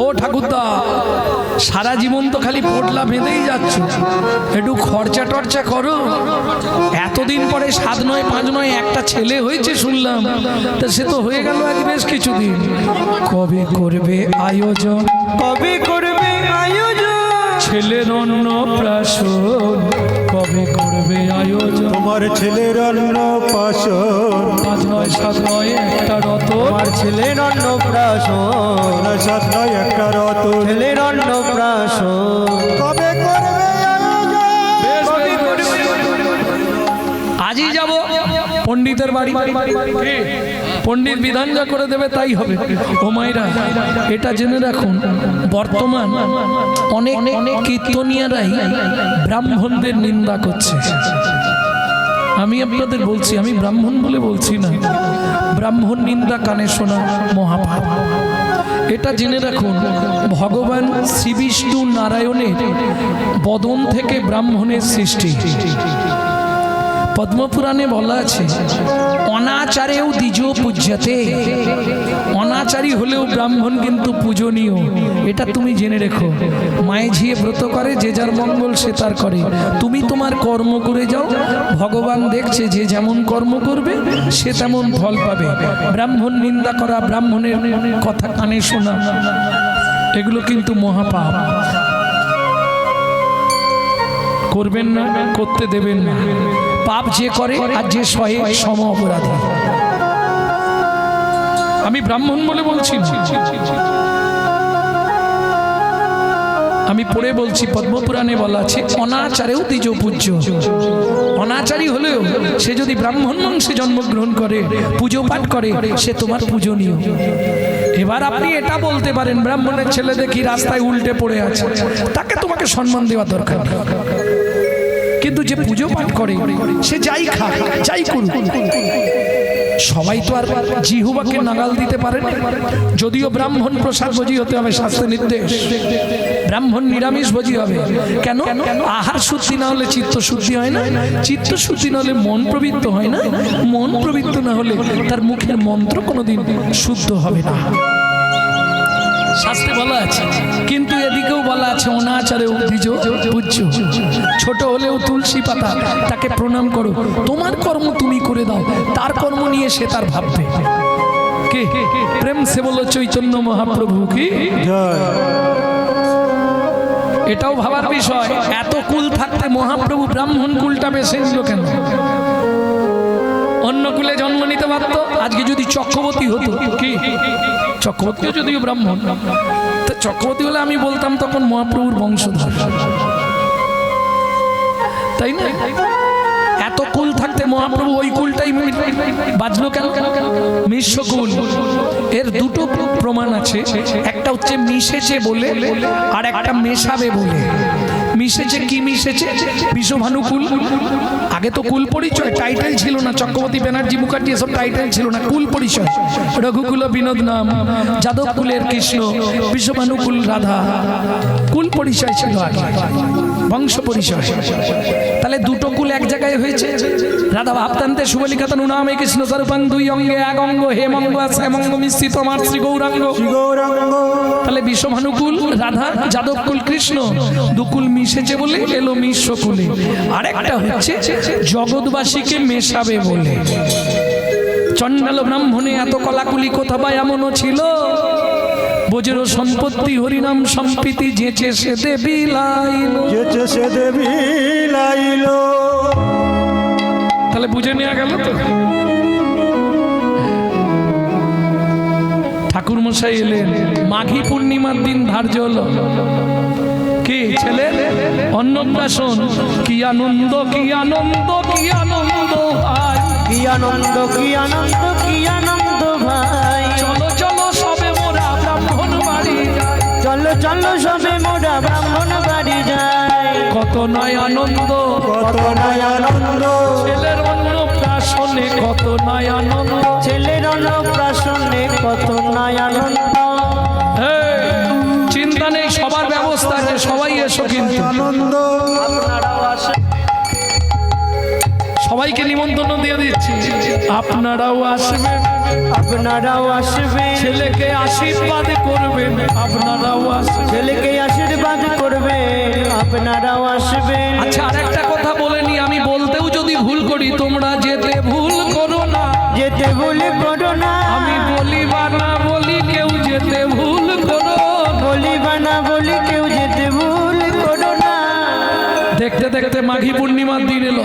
ও ঠাকুরদা, সারা জীবন তো খালি পোটলা বেঁধেই যাচ্ছ, একটু খরচা টরচা করো। এতদিন পরে 7 নয় 5 নয় একটা ছেলে হয়েছে শুনলাম, তা সে তো হয়ে গেল আজ বেশ কিছুদিন। কবে করবে আয়োজন? কবে করবে আয়োজন? ছেলের অন্নপ্রাশন কবে করবে আয়োজন? তোমার ছেলের অন্নপ্রাশন, 5 নয় 7 নয় একটা রত। আমার ছেলের অন্নপ্রাশন, 7 নয় একটা রত। ছেলের অন্নপ্রাশন। কবে করবে আয়োজন? আজই যাব পণ্ডিতের বাড়ি, পণ্ডিত বিধান যা করে দেবে তাই হবে। ও মায়েরা, এটা জেনে রাখুন, বর্তমান অনেক অনেক কীর্তনিয়ারাই ব্রাহ্মণদের নিন্দা করছে। আমি আপনাদের বলছি, আমি ব্রাহ্মণ বলে বলছি না, ব্রাহ্মণ নিন্দা কানে শোনা মহাপাপ। এটা জেনে রাখুন, ভগবান শ্রী বিষ্ণু নারায়ণের বদন থেকে ব্রাহ্মণের সৃষ্টি। পদ্মপুরাণে বলা আছে, অনাচারেও দ্বিজ পূজ্যতে। অনাচারী হলেও ব্রাহ্মণ কিন্তু পূজনীয়, এটা তুমি জেনে রেখো। মায়ে ঝিয়ে ব্রত করে, যে যার মঙ্গল সে তার করে। তুমি তোমার কর্ম করে যাও, ভগবান দেখছে যে যেমন কর্ম করবে সে তেমন ফল পাবে। ব্রাহ্মণ নিন্দা করা, ব্রাহ্মণের কথা কানে শোনা, এগুলো কিন্তু মহাপাপ। করবেন না, করতে দেবেন না। পাপ যে করে আর যে সহে সম অপরাধী। আমি ব্রাহ্মণ বলে বলছি না, আমি পড়ে বলছি, পদ্মপুরাণে বলা আছে, অনাচারেও দ্বিজ পূজ্য। অনাচারী হলেও সে যদি ব্রাহ্মণ বংশে জন্মগ্রহণ করে, পুজো পাঠ করে, সে তোমার পূজনীয়। এবার আপনি এটা বলতে পারেন, ব্রাহ্মণের ছেলে দেখি রাস্তায় উল্টে পড়ে আছে, তাকে তোমাকে সম্মান দেওয়া দরকার। কিন্তু যে পুজো পাঠ করে সে যাই খাক, যাই করুক, সবাই তো আর জিহুবাকে নাগাল দিতে পারে না। যদিও ব্রাহ্মণ প্রসাদ ভোজী হতে হবে, শাস্ত্রে নির্দেশ, ব্রাহ্মণ নিরামিষ ভোজী হবে। কেন? আহার শুদ্ধি না হলে চিত্ত শুদ্ধি হয় না, চিত্ত শুদ্ধি না হলে মন প্রবৃত্ত হয় না, মন প্রবৃত্ত না হলে তার মুখের মন্ত্র কোনোদিন শুদ্ধ হবে না, শাস্ত্রে বলা আছে। কিন্তু এদিকেও বলা আছে অনাচারে উদ্ভিজ পূজ্য, ছোট হলেও তুলসী পাতা, তাকে প্রণাম করো, তোমার কর্ম তুমি করে দাও, তার কর্ম নিয়ে সে তার ভাববে। কে প্রেম সে বলো চৈতন্য মহাপ্রভু কি জয়। এটাও ভাবার বিষয়। এত কুল থাকতে মহাপ্রভু ব্রাহ্মণ কুলটা বেছে নিল কেন? অন্য কুলে জন্ম নিতে পারতো। আজকে যদি চক্রবর্তী হতো, কি চক্রবর্তীও যদিও ব্রাহ্মণ, তো চক্রবর্তী হলে আমি বলতাম তখন মহাপ্রভুর বংশধর, তাই না? এত কুল থাকতে মহাপ্রভু ওই কুলটাই বাজলো কেন? মিশ্র কুল। এর দুটো প্রমাণ আছে, একটা হচ্ছে মিশেছে বলে, আর একটা মেশাবে বলে। মিশেছে কি মিশেছে? বিশ্বভানুকুল। আগে তো কুল পরিচয়, টাইটেল ছিল না, চক্রবর্তী ব্যানার্জি মুখার্জি এসব টাইটেল ছিল না, কুল পরিচয়। রঘুকুল বিনোদ নাম, যাদব কুলের কৃষ্ণ, বিশ্বভানুকুল রাধা, কুল পরিচয় ছিল আগে, বংশ পরিচয়। তাহলে দুটো কুল এক জায়গায় হয়েছে। রাধা ভাবতান্তে শুভলিখাতন নামে কৃষ্ণ স্বরূপাং, দুই অঙ্গে এক অঙ্গ, হে মঙ্গ শ্যামঙ্গ মিশ্রিত আমার শ্রী গৌরাঙ্গ। তাহলে বিশ্বভানুকুল রাধা, যাদবকুল কৃষ্ণ, দুকুল মিশেছে বলে এলো মিশ্র কুলে। আরেকটা হচ্ছে জগৎবাসীকে মেশাবে বলে। চণ্ডাল ব্রাহ্মণে এত কলাকুলি কোথা বা এমনও ছিল, বোঝের সম্পত্তি হরিনাম সম্প্রীতি যেচে সে দেবী লাইল, যেচে সে দেবী লাইল। তাহলে বুঝে নেওয়া গেল তো। ঠাকুর মশাই এলেন, মাঘী পূর্ণিমার দিন ধার্য হলো কি ছেলে অন্নপ্রাশন। কি আনন্দ, কি আনন্দ, কি আনন্দ ভাই, কি আনন্দ, কি আনন্দ, কি আনন্দ ভাই। চলো চলো সবে মোরা ব্রাহ্মণ বাড়ি যাই, চলো চলো সবে মোরা ব্রাহ্মণ বাড়ি যাই। কত নয় আনন্দ, কত নয় আনন্দ, ছেলের অন্নপ্রাশনে কত নয় আনন্দ, ছেলের অন্নপ্রাশনে কত নয় আনন্দ। এই, চিন্তা নেই, সবার ব্যবস্থা আছে, সবাই এসো কিন্তু আনন্দ সবাইকে নিমন্ত্রণ দিয়ে দিচ্ছি, আপনারাও আসবেন, আপনারাও আসবেন, ছেলেকে আশীর্বাদ করবেন, আপনারাও আসবেন। ছেলেকে আশীর্বাদ করবেন, আপনারাও আসবেন। আচ্ছা, আর একটা কথা বলে নি, আমি বলতেও যদি ভুল করি তোমরা যেতে ভুল করো না, যেতে ভুল করো না। আমি বলি বা না বলি কেউ যেতে ভুল করো, বলি বা না বলি কেউ যেতে ভুল করো না। দেখতে দেখতে মাঘী পূর্ণিমার দিন এলো,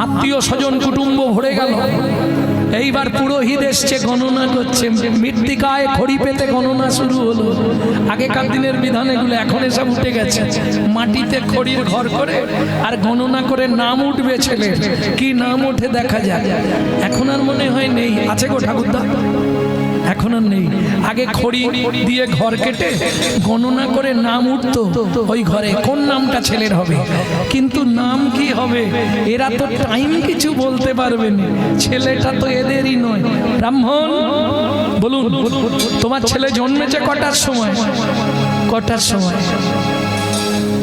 আত্মীয় স্বজন কুটুম্ব ভরে গেল। এইবার পুরোহিত এসছে, গণনা করছে, মৃত্তিকায় খড়ি পেতে গণনা শুরু হলো। আগেকার দিনের বিধান এগুলো, এখন এসব উঠে গেছে। মাটিতে খড়ির ঘর করে আর গণনা করে নাম উঠবে ছেলে, কি নাম ওঠে দেখা যায়। এখন আর মনে হয় নেই, আছে গো ঠাকুরদা, এখন আর নেই। আগে খড়ি দিয়ে ঘর কেটে গণনা করে নাম উঠতো ওই ঘরে, কোন নামটা ছেলের হবে। কিন্তু নাম কি হবে এরা তো টাইম কিছু বলতে পারবে না, ছেলেটা তো এদেরই নয়। ব্রাহ্মণ বলুন, তোমার ছেলে জন্মেছে কটার সময়? কটার সময়?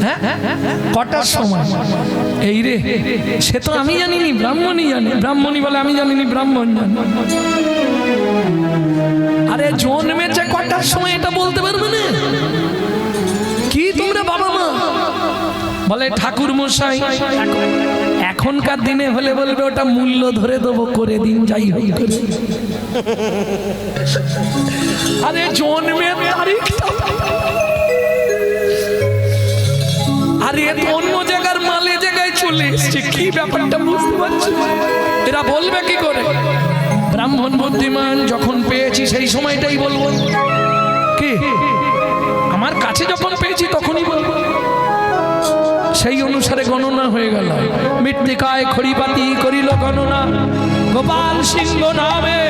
হ্যাঁ, কটার সময়? এই রে, সে তো আমি জানিনি, ব্রাহ্মণই জানে। ব্রাহ্মণই বলে আমি জানিনি, ব্রাহ্মণ জানি। আরে জন্মেছে কটার সময় এটা বলতে পারবে না? কি তোমরা বাবা মা? বলে ঠাকুর মশাই এখনকার দিনে হলে বলবে ওটা মূল্য ধরে দেবো, করে দিন যাই হোক করে। আরে জন্মের তারিখটা, আরে অন্য জায়গার মালে জায়গায় চলে এসছে, কি ব্যাপারটা বুঝতে পারছি। এরা বলবে কি করে? ব্রাহ্মণ বুদ্ধিমান, যখন পেয়েছি সেই সময়টাই বলবো। কি আমার কাছে যখন পেয়েছি তখনই বলবো। সেই অনুসারে গণনা হয়ে গেল। মৃত্তিকায় খড়িপাতি করিল গণনা, গোপাল সিংহ নামে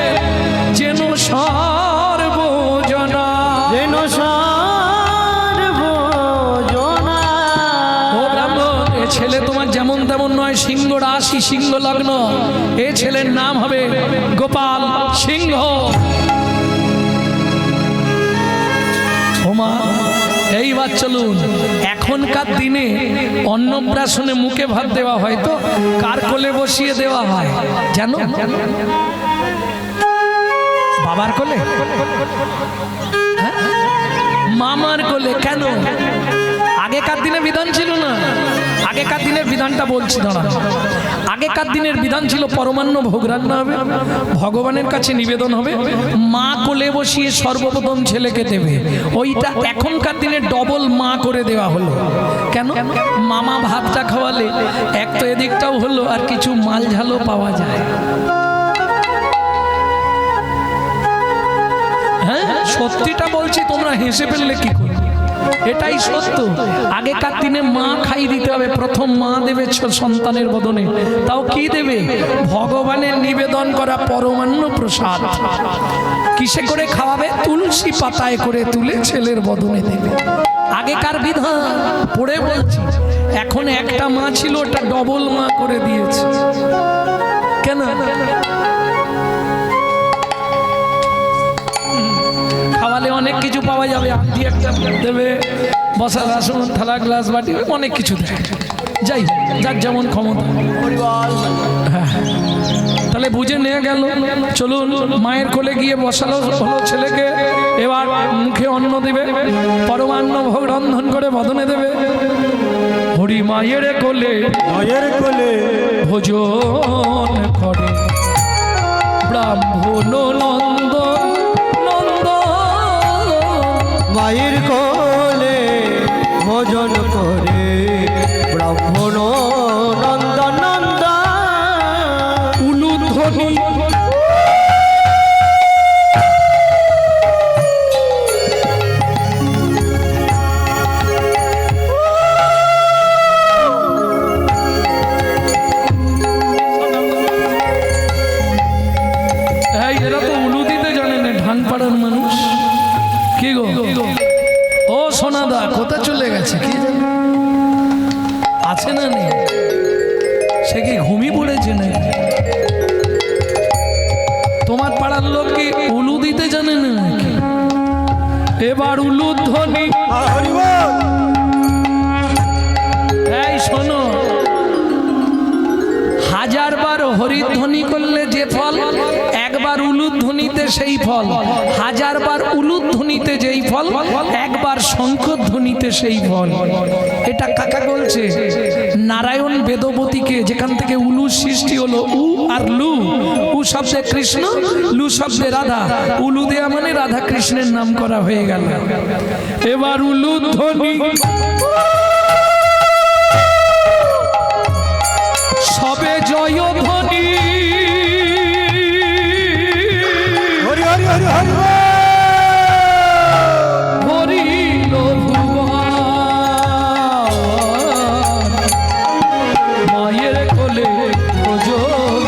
যেন সর্বজনা, যেন সর্বজনা। ও ব্রাহ্মণ, ছেলে তোমার যেমন যেমন তেমন নয়, সিংহ রাশি, সিংহ লগ্ন। এ ছেলের নাম হবে গোপাল সিংহ। ওমা, এইবার চলুন, এখনকার দিনে অন্নপ্রাশনে মুখে ভাত দেওয়া হয় তো কার কোলে বসিয়ে দেওয়া হয় জানো? বাবার কোলে? হ্যাঁ? মামার কোলে। কেন? আগেকার দিনে বিধান ছিল না। আগেকার দিনের বিধানটা বলছি, দাঁড়া। আগেকার দিনের বিধান ছিল পরমান্ন ভোগ রান্না হবে, ভগবানের কাছে নিবেদন হবে, মা কোলে বসিয়ে সর্বপ্রথম ছেলেকে দেবে। ওইটা এখনকার দিনে ডবল মা করে দেওয়া হলো। কেন? মামা ভাতটা খাওয়ালে এক তো এদিকটাও হলো, আর কিছু মাল ঝালও পাওয়া যায়। হ্যাঁ, সত্যিটা বলছি, তোমরা হেসে ফেললে কি করে? এটাই সত্য। আগেকার দিনে মা খাই দিতে হবে, প্রথম মা দেবে সন্তানের বদনে। তাও কি দেবে? ভগবানের নিবেদন করা পরমান্ন প্রসাদ। কিসে করে খাওয়াবে? তুলসী পাতায় করে তুলে ছেলের বদনে দেবে। আগেকার বিধান পড়ে বলছি। এখন একটা মা ছিল, ওটা ডবল মা করে দিয়েছে। কেন? খাওয়ালে অনেক কিছু পাওয়া যাবে, আদি একটা দেবে, বসার আসন, থালা, গ্লাস, বাটি, অনেক কিছু দেবে। যাই যার যেমন ক্ষমতা। হ্যাঁ, তাহলে বুঝে নিয়ে গেল। চলুন, মায়ের কোলে গিয়ে বসালো হলো ছেলেকে। এবার মুখে অন্ন দেবে, পরমান্ন ভোগ রন্ধন করে বদনে দেবে। হরি মায়ের কোলে, মায়ের কোলে ভোজন করে ব্রাহ্মণ নন্দন। মায়ের কোলে ভোজন করে ব্রাহ্মণ নন্দন নন্দন। উলুধ্বনি এরা তো উলু দিতে জানে না, ঢাংপাড়ার মানুষ। কি গো? ও সোনাদা কোথা চলে গেছে? কি জানি আছে না নেই? সে কি ঘুমিয়ে পড়েছে নাকি? তোমার পাড়ার লোক কি উলু দিতে জানে না নাকি? এবার উলুধ্বনি। এই শোনো, 1000বার হরিধ্বনি করলে যে ফল, একবার উলুধ্বনিতে সেই ফল। 1000বার উলুধ্বনিতে যেই ফল, একবার শঙ্খধ্বনিতে সেই ফল। এটা কাকা বলছে? নারায়ণ বেদবতীকে, যেখান থেকে উলু সৃষ্টি হলো। উ আর লু, উ শব্দে কৃষ্ণ, লু শব্দে রাধা। উলু দেয়া মানে রাধা কৃষ্ণের নাম করা হয়ে গেল। এবার উলুধ্বনি সবে জয়ধ্বনি। হরি হরি হরি হরি হরিল ভুবন, মায়ের কোলে ভোজন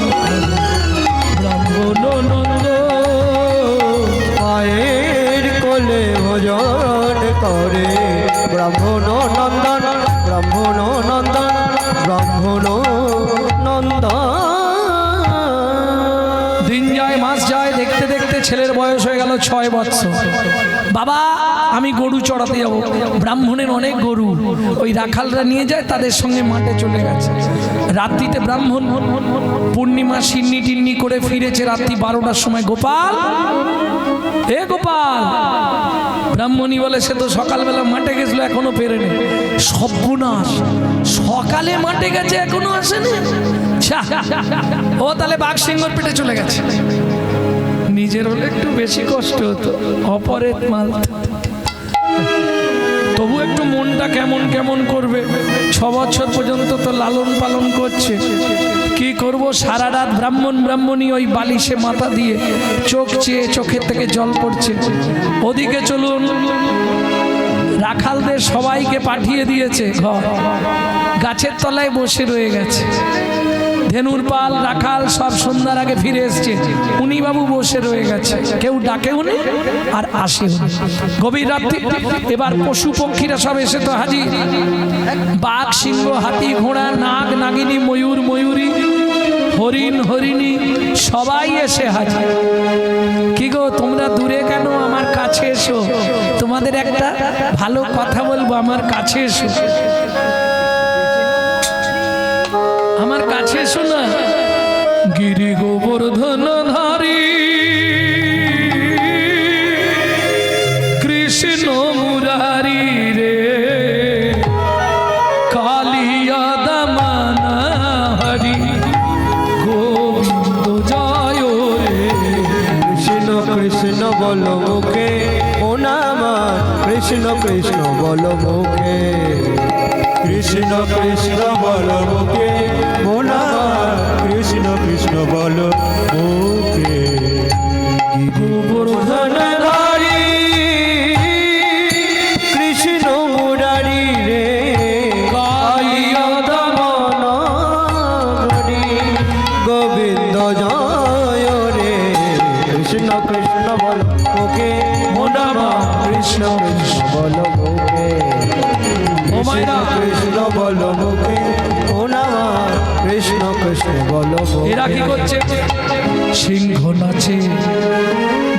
ব্রাহ্মণ নন্দ। মায়ের কোলে ভোজন করে ব্রাহ্মণ নন্দন, ব্রাহ্মণ নন্দন, ব্রাহ্মণ নন্দন। দিন যায়, মাস যায়, দেখতে দেখতে ছেলের বয়স হয়ে গেল 6 বছর। বাবা, আমি গরু চড়াতে যাব। ব্রাহ্মণের অনেক গরু, ওই রাখালরা নিয়ে যায়, তাদের সঙ্গে মাঠে চলে গেছে। রাত্রিতে ব্রাহ্মণ পূর্ণিমা সিন্নি টিন্নি করে ফিরেছে রাত্রি 12টার সময়। গোপাল, এ গোপাল। ব্রাহ্মণী বলে, সে তো সকালবেলা মাঠে গেছিল, এখনো ফেরেনি। সর্বনাশ, সকালে মাঠে গেছে এখনো আসেনি। ও তাহলে বাঘ সিংহর পেটে চলে গেছে। নিজের হলে একটু বেশি কষ্ট হতো, অপরের মাল তবু একটু মনটা কেমন কেমন করবে। 6 বছর পর্যন্ত তো লালন পালন করছে। কি করব, সারা রাত ব্রাহ্মণী ওই বালিশে মাথা দিয়ে চোখ চেয়ে চোখের থেকে জল পড়ছে। ওদিকে চলুন, রাখালদের সবাইকে পাঠিয়ে দিয়েছে ঘর, গাছের তলায় বসে রয়ে গেছে। ধেনুর পাল রাখাল সব সন্ধ্যার আগে ফিরে এসছে, উনি বাবু বসে রয়ে গেছে, কেউ ডাকে উনি আর আসে উনি। গভীর রাত্রি, এবার পশু পক্ষীরা সব এসে তো হাজির, বাঘ সিংহ হাতি ঘোড়া নাগ নাগিনী ময়ূর ময়ূরী হরিণ হরিণী সবাই এসে হাজির। কি গো তোমরা দূরে কেন, আমার কাছে এসো, তোমাদের একটা ভালো কথা বলবো, আমার কাছে এসো, আমার কাছে এসো না। গিরি গোবর্ধন ধারী কৃষ্ণ মুরারি রে কালিয়া দমনা হরি গোবিন্দ জয় রে। কৃষ্ণ কৃষ্ণ বলো মুখে ও নামার, কৃষ্ণ কৃষ্ণ বলো মুখে, কৃষ্ণ কৃষ্ণ বল মুখে মোনা, কৃষ্ণ কৃষ্ণ বল মুখে। গোবর্ধন ধারী কৃষ্ণ মুরারি রে কালিয়া দমনা হরি গোবিন্দ জয় রে। কৃষ্ণ কৃষ্ণ বল মুখে ও নামার, কৃষ্ণ কৃষ্ণ বল মুখে, ও মায়েরা, কৃষ্ণ বল মুখে ও নামার, কৃষ্ণ কৃষ্ণ বল মুখে। এরা কি করছে? সিংহ নাচে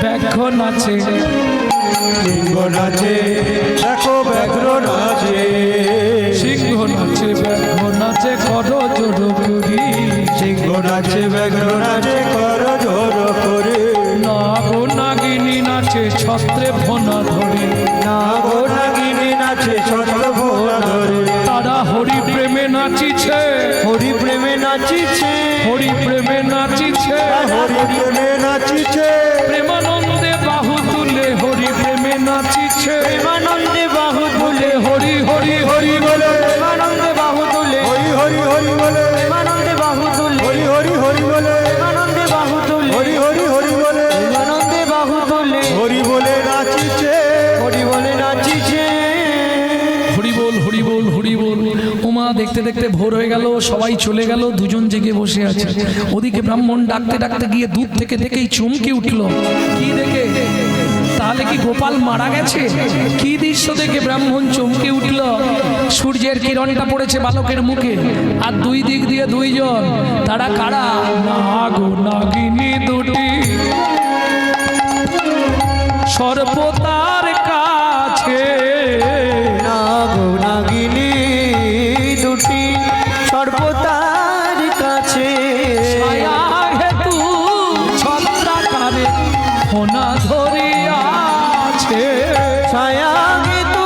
ব্যাঘ্র নাচে, সিংহ নাচে দেখো ব্যাঘ্র নাচে, সিংহ নাচে ব্যাঘ্র নাচে কর জোর করি, সিংহ নাচে ব্যাঘ্র নাচে কর জোর করে, নাগ নাগিনী নাচে ছত্রে ফোনা ধরে, নাগ নাগিনী নাচে ছত্র ভোলা ধরে, তারা হরি প্রেমে নাচিছে, হরি প্রেমে নাচিছে, হরি প্রেমে নাচিছে, হরি প্রেমে নাচিছে, প্রেমানন্দে বাহু তুলে হরি প্রেমে নাচিছে, প্রেমানন্দে বাহু তুলে, হরি হরি হরি বলে, প্রেমানন্দে বাহু তুলে, হরি হরি হরি বলে, প্রেমানন্দে বাহু তুলে, হরি হরি হরি বলে, প্রেমানন্দে বাহু তুলে, হরি হরি হরি বলে, প্রেমানন্দে বাহু তুলে, হরি বলে নাচিছে, হরি বলে নাচিছে। হরি বল হরি বল হরি বল। ওমা দেখতে দেখতে ভোর হয়ে গেল, সবাই চলে গেল, দুজন জেগে বসে আছে। ওদিকে ব্রাহ্মণ ডাকতে ডাকতে গিয়ে দূর থেকে দেখেই চমকে উঠল। কি দেখে? তাহলে কি গোপাল মারা গেছে? কি দৃশ্য দেখে ব্রাহ্মণ চমকে উঠল? সূর্যের কিরণটা পড়েছে বালকের মুখে, আর দুই দিক দিয়ে দুইজন, তারা কারা? নাগ নাগিনী দুটি সর্বতার কাছে, নাগ নাগিনী দুটি সর্বতার কাছে, ছায়া হেতু ছত্রাকারে ফোনা ধরিয়াছে, ছায়া হেতু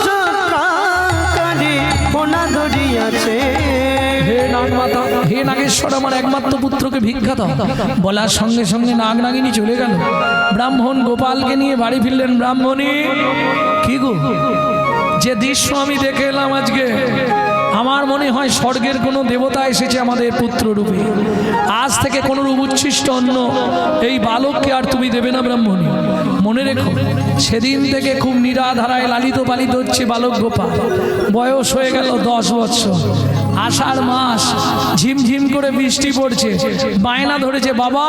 ছত্রাকারে ফোনা ধরিয়াছে। হে নাগ মাতা, হে নাগেশ্বর, আমার একমাত্র পুত্রকে ভিক্ষা দাও। বলার সঙ্গে সঙ্গে নাগ নাগিনী চলে গেল। ব্রাহ্মণ গোপালকে নিয়ে বাড়ি ফিরলেন। ব্রাহ্মণী, কি গো, যে দৃশ্য আমি দেখে এলাম আজকে, আমার মনে হয় স্বর্গের কোনো দেবতা এসেছে আমাদের পুত্র রূপে। আজ থেকে কোনো রূপ উচ্ছিষ্ট অন্ন এই বালককে আর তুমি দেবে না ব্রাহ্মণী। মনে রেখো, সেদিন থেকে খুব নিরাধারায় লালিত পালিত হচ্ছে বালক গোপাল। বয়স হয়ে গেল 10 বৎসর। আষাঢ় মাস, ঝিমঝিম করে বৃষ্টি পড়ছে। বায়না ধরেছে, বাবা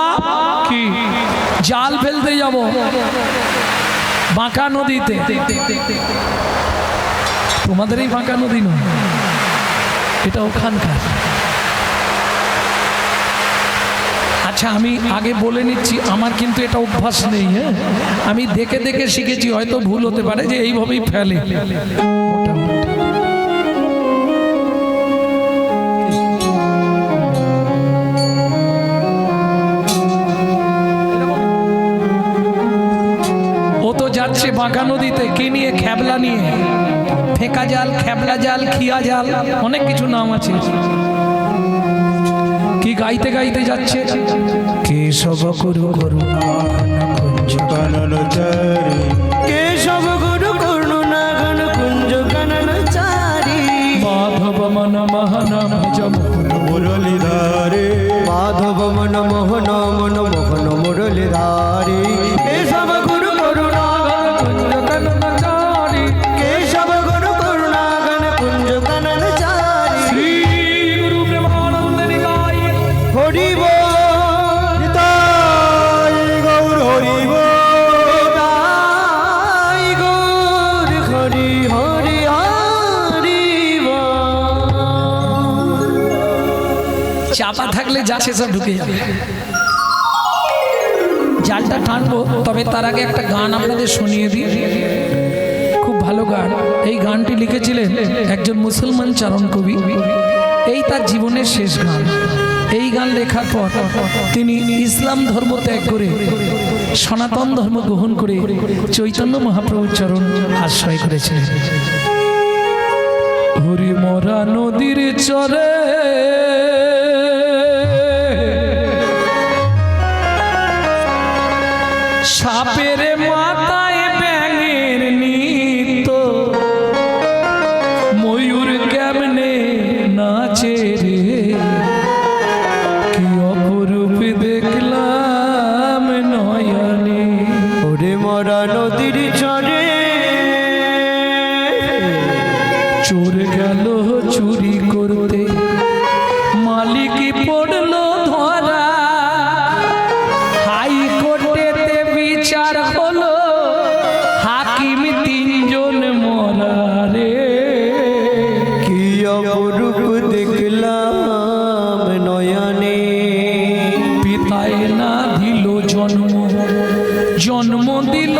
কি জাল ফেলতে যাব বাঁকা নদীতে। তোমাদের এই বাঁকা নদী নয়, এটা ওখানকার। আচ্ছা, আমি আগে বলে নিচ্ছি, আমার কিন্তু এটা অভ্যাস নেই। হ্যাঁ, আমি দেখে দেখে শিখেছি, হয়তো ভুল হতে পারে, যে এইভাবেই ফেলে মোটামুটি। ও তো যাচ্ছে বাঁকা নদীতে, কি নিয়ে? খ্যাবলা নিয়ে। ফেঁকা জাল, খ্যাবলা জাল, খিয়া জাল, অনেক কিছু নাম আছে। কি গাইতে গাইতে যাচ্ছে, কেশব গুরু করুণা কুঞ্জ কাননচারী, কেশব গুরু করুণা ঘন কুঞ্জ কাননচারী, মাধব মন মহন ভজ মোহন মুরলীধারে, মাধব মন মোহন মন মোহন মুরলীধারী। কেশব গুরু করুণা কুঞ্জ কাননচারী, কেশব গুরু করুণা ঘন কুঞ্জ কাননচারী। শ্রী গুরু প্রেমানন্দ নিতাই চাপা থাকলে যাচ্ছে সব ঢুকে যাবে। জালটা টানবো, তবে তার আগে একটা গান আপনাদের শুনিয়ে দিই, খুব ভালো গান। এই গানটি লিখেছিলেন একজন মুসলমান চারণ কবি, এই তার জীবনের শেষ গান। এই গান লেখার পর তিনি ইসলাম ধর্ম ত্যাগ করে সনাতন ধর্ম গ্রহণ করে চৈতন্য মহাপ্রভুর চরণ আশ্রয় করেছিলেন। হরি মরা নদীর চরে সাপের মাথায় ব্যাঙের নিত, ময়ূর কেমনে নাচে রে, কি অপরূপ দেখলাম নয়নে। ওরে মরা নদীর চরে চোর গেল চুরি করতে, মালিক পড়ল ধরা, হাইকোর্টেতে বিচার হলো, হাকিম 3 জন মরা রে। কি অপরূপ দেখলাম নয়নে। পিতায় না দিল জন্ম, জন্ম দিল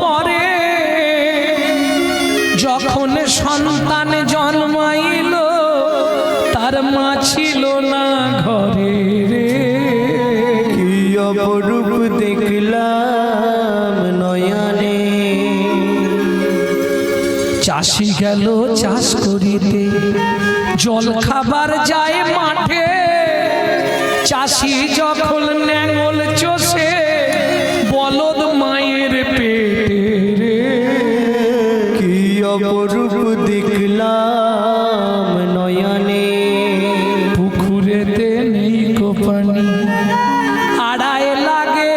পরে, যখন সন্তান জন্মাইল তার মা ছিল না ঘরে রে। কি অপরূপ দেখলাম নয়নে। চাষি গেল চাষ করিতে, জল খাবার যায় মাঠে, চাষি যখন নেঙল চষে, বলদ মায়ের পেটে রে। কি অপরূপ দেখলাম নয়নে। পুকুরেতে নেই কো পানি, আড়ায় লাগে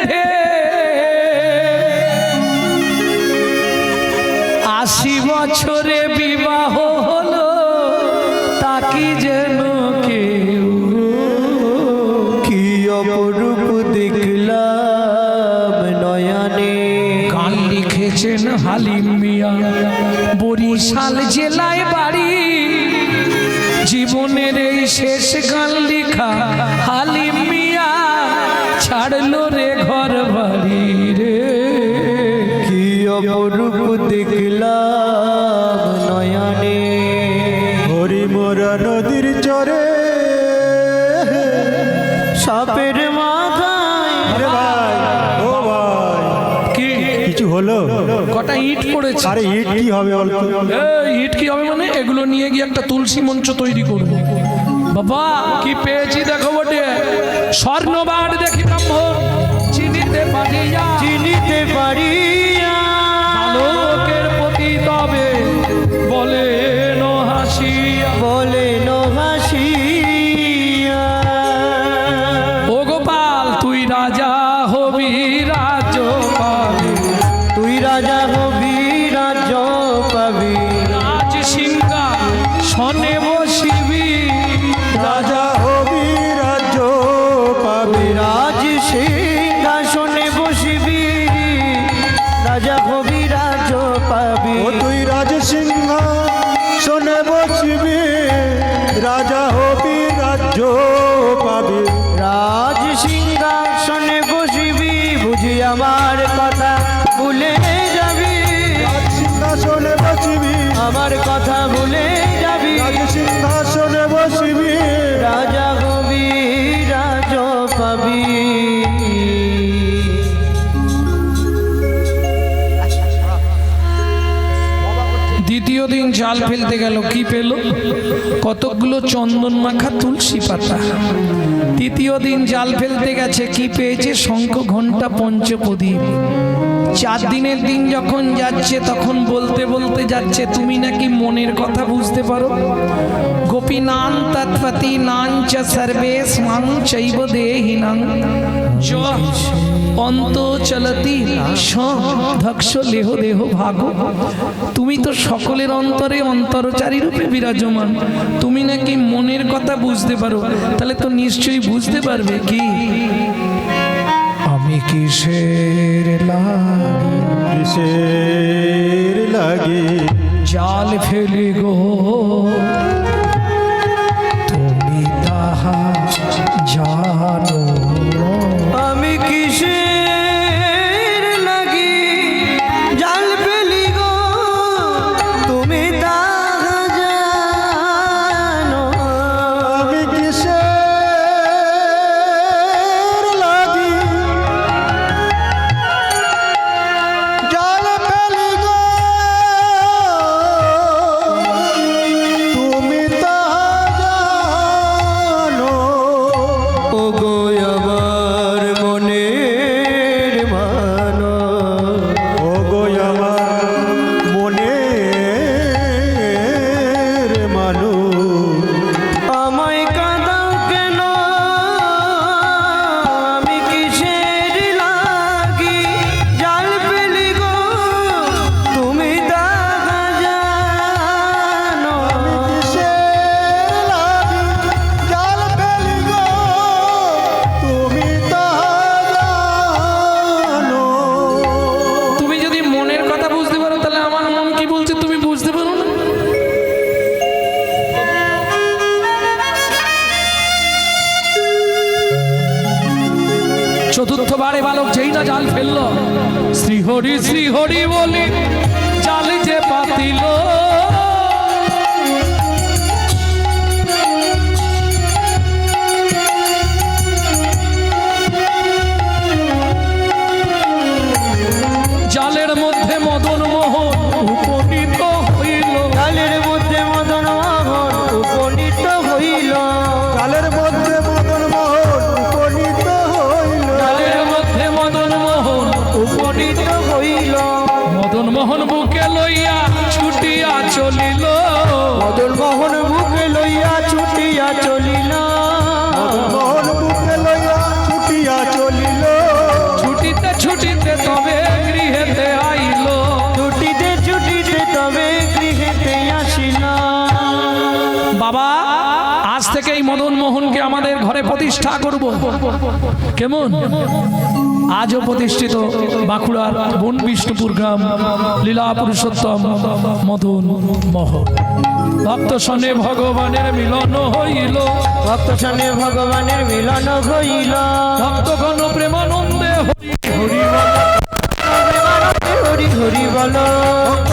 ঢের, 80 বছরে বিবাহ হলো, তাকি যেন কেউ। কি অপরূপ দেখলাম নয়নে। গান লিখেছেন হালিম মিয়া, বরিশাল জেলায় বাড়ি, জীবনের এই শেষ গান লিখা হালিম মিয়া, ছাড়লো রে ঘর বাড়ি রে। কি অপরূপ দেখলাম নয়নে। হরি মোরা নদীর চরে সাপের মাথায়। আরে ভাই, ও ভাই, কি কিছু হলো? কটা ইট পড়েছে। আরে ইট কি হবে বলতো? ইট কি হবে মানে, এগুলো নিয়ে গিয়ে একটা তুলসী মঞ্চ তৈরি করবো। বাবা কি পেয়েছি দেখো বটে, স্বর্ণবার দেখি ব্রাহ্মণ, চিনিতে পারিয়া, চিনিতে পারিয়া, লোকের প্রতি তবে বলে নো হাসিয়া, বলে নো হাসিয়া। ও গোপাল তুই রাজা হবি, রাজ্য পাবি, তুই রাজা হবি, রাজ্য পাবি, রাজ সিংহাসনে বসিবি, রাজা হবি, রাজ্য পাবি, রাজ সিংহাসনে বসিবি, রাজা হবি, রাজ্য পাবি। ও তুই রাজ সিংহাসনে বসিবি, রাজা হবি, রাজ্য পাবি। রাজ সিংহাসনে বসিবি, বুঝি আমার কথা ভুলে যাবি, রাজ সিংহাসনে বসিবি, আমার কথা ভুলে যাবি, রাজ সিংহাসনে বসিবি, রাজা হবি, রাজ পাবি। দ্বিতীয় দিন জাল ফেলতে গেল, কি পেল? কতকগুলো চন্দন মাখা তুলসী পাতা। তৃতীয় দিন জাল ফেলতে গেছে, কি পেয়েছে? শঙ্খ ঘণ্টা পঞ্চপ্রদীপ। 4 দিনের দিন যখন যাচ্ছে, তখন বলতে বলতে যাচ্ছে, তুমি নাকি মনের কথা বুঝতে পারো। গোপীনাং তৎপতি নাং চ সর্বেস্মাং চৈব দেহিনাং য অন্ত চলতি ধক্ষ লেহ দেহ ভাগ। তুমি তো সকলের অন্তরে অন্তরচারী রূপে বিরাজমান, তুমি নাকি মনের কথা বুঝতে পারো, তাহলে তো নিশ্চয়ই বুঝতে পারবে কি আমি কিসের লাগি, কিসের লাগি জাল ফেলি গো, তুমি তাহা বারে বালক যেই না জাল ফেললো, শ্রী হরি বলি জাল যে পাতিল। জালের মধ্যে মদন মোহন উপনীত হইল। জালের মধ্যে মদন মোহন উপনীত হইল। কালের মধ্যে মদন মোহন উপনীত হইল। জালের মধ্যে মদন মোহন উপনীত হইল। মদন মোহন বুকে লইয়া ছুটিয়া চলিল। মদন মোহন বুকে লইয়া ছুটিয়া চলিল। মোহন বুকে লইয়া ছুটিয়া চলিল। ছুটিতে ছুটিতে তবে গৃহেতে আইল। ছুটিতে ছুটিতে তবে গৃহেতে আসিল। বাবা আজ থেকে এই মদন মোহনকে আমাদের ঘরে প্রতিষ্ঠা করব। কেমন? আজও প্রতিষ্ঠিত বাঁকুড়ার বন বিষ্ণুপুর গ্রাম লীলা পুরুষোত্তম মদন মোহন। ভক্ত সনে ভগবানের মিলন হইল। ভক্ত সনে ভগবানের মিলন হইল। ভক্তগণ প্রেমানন্দে হরি হরি বল। হরি হরি বল। ভক্ত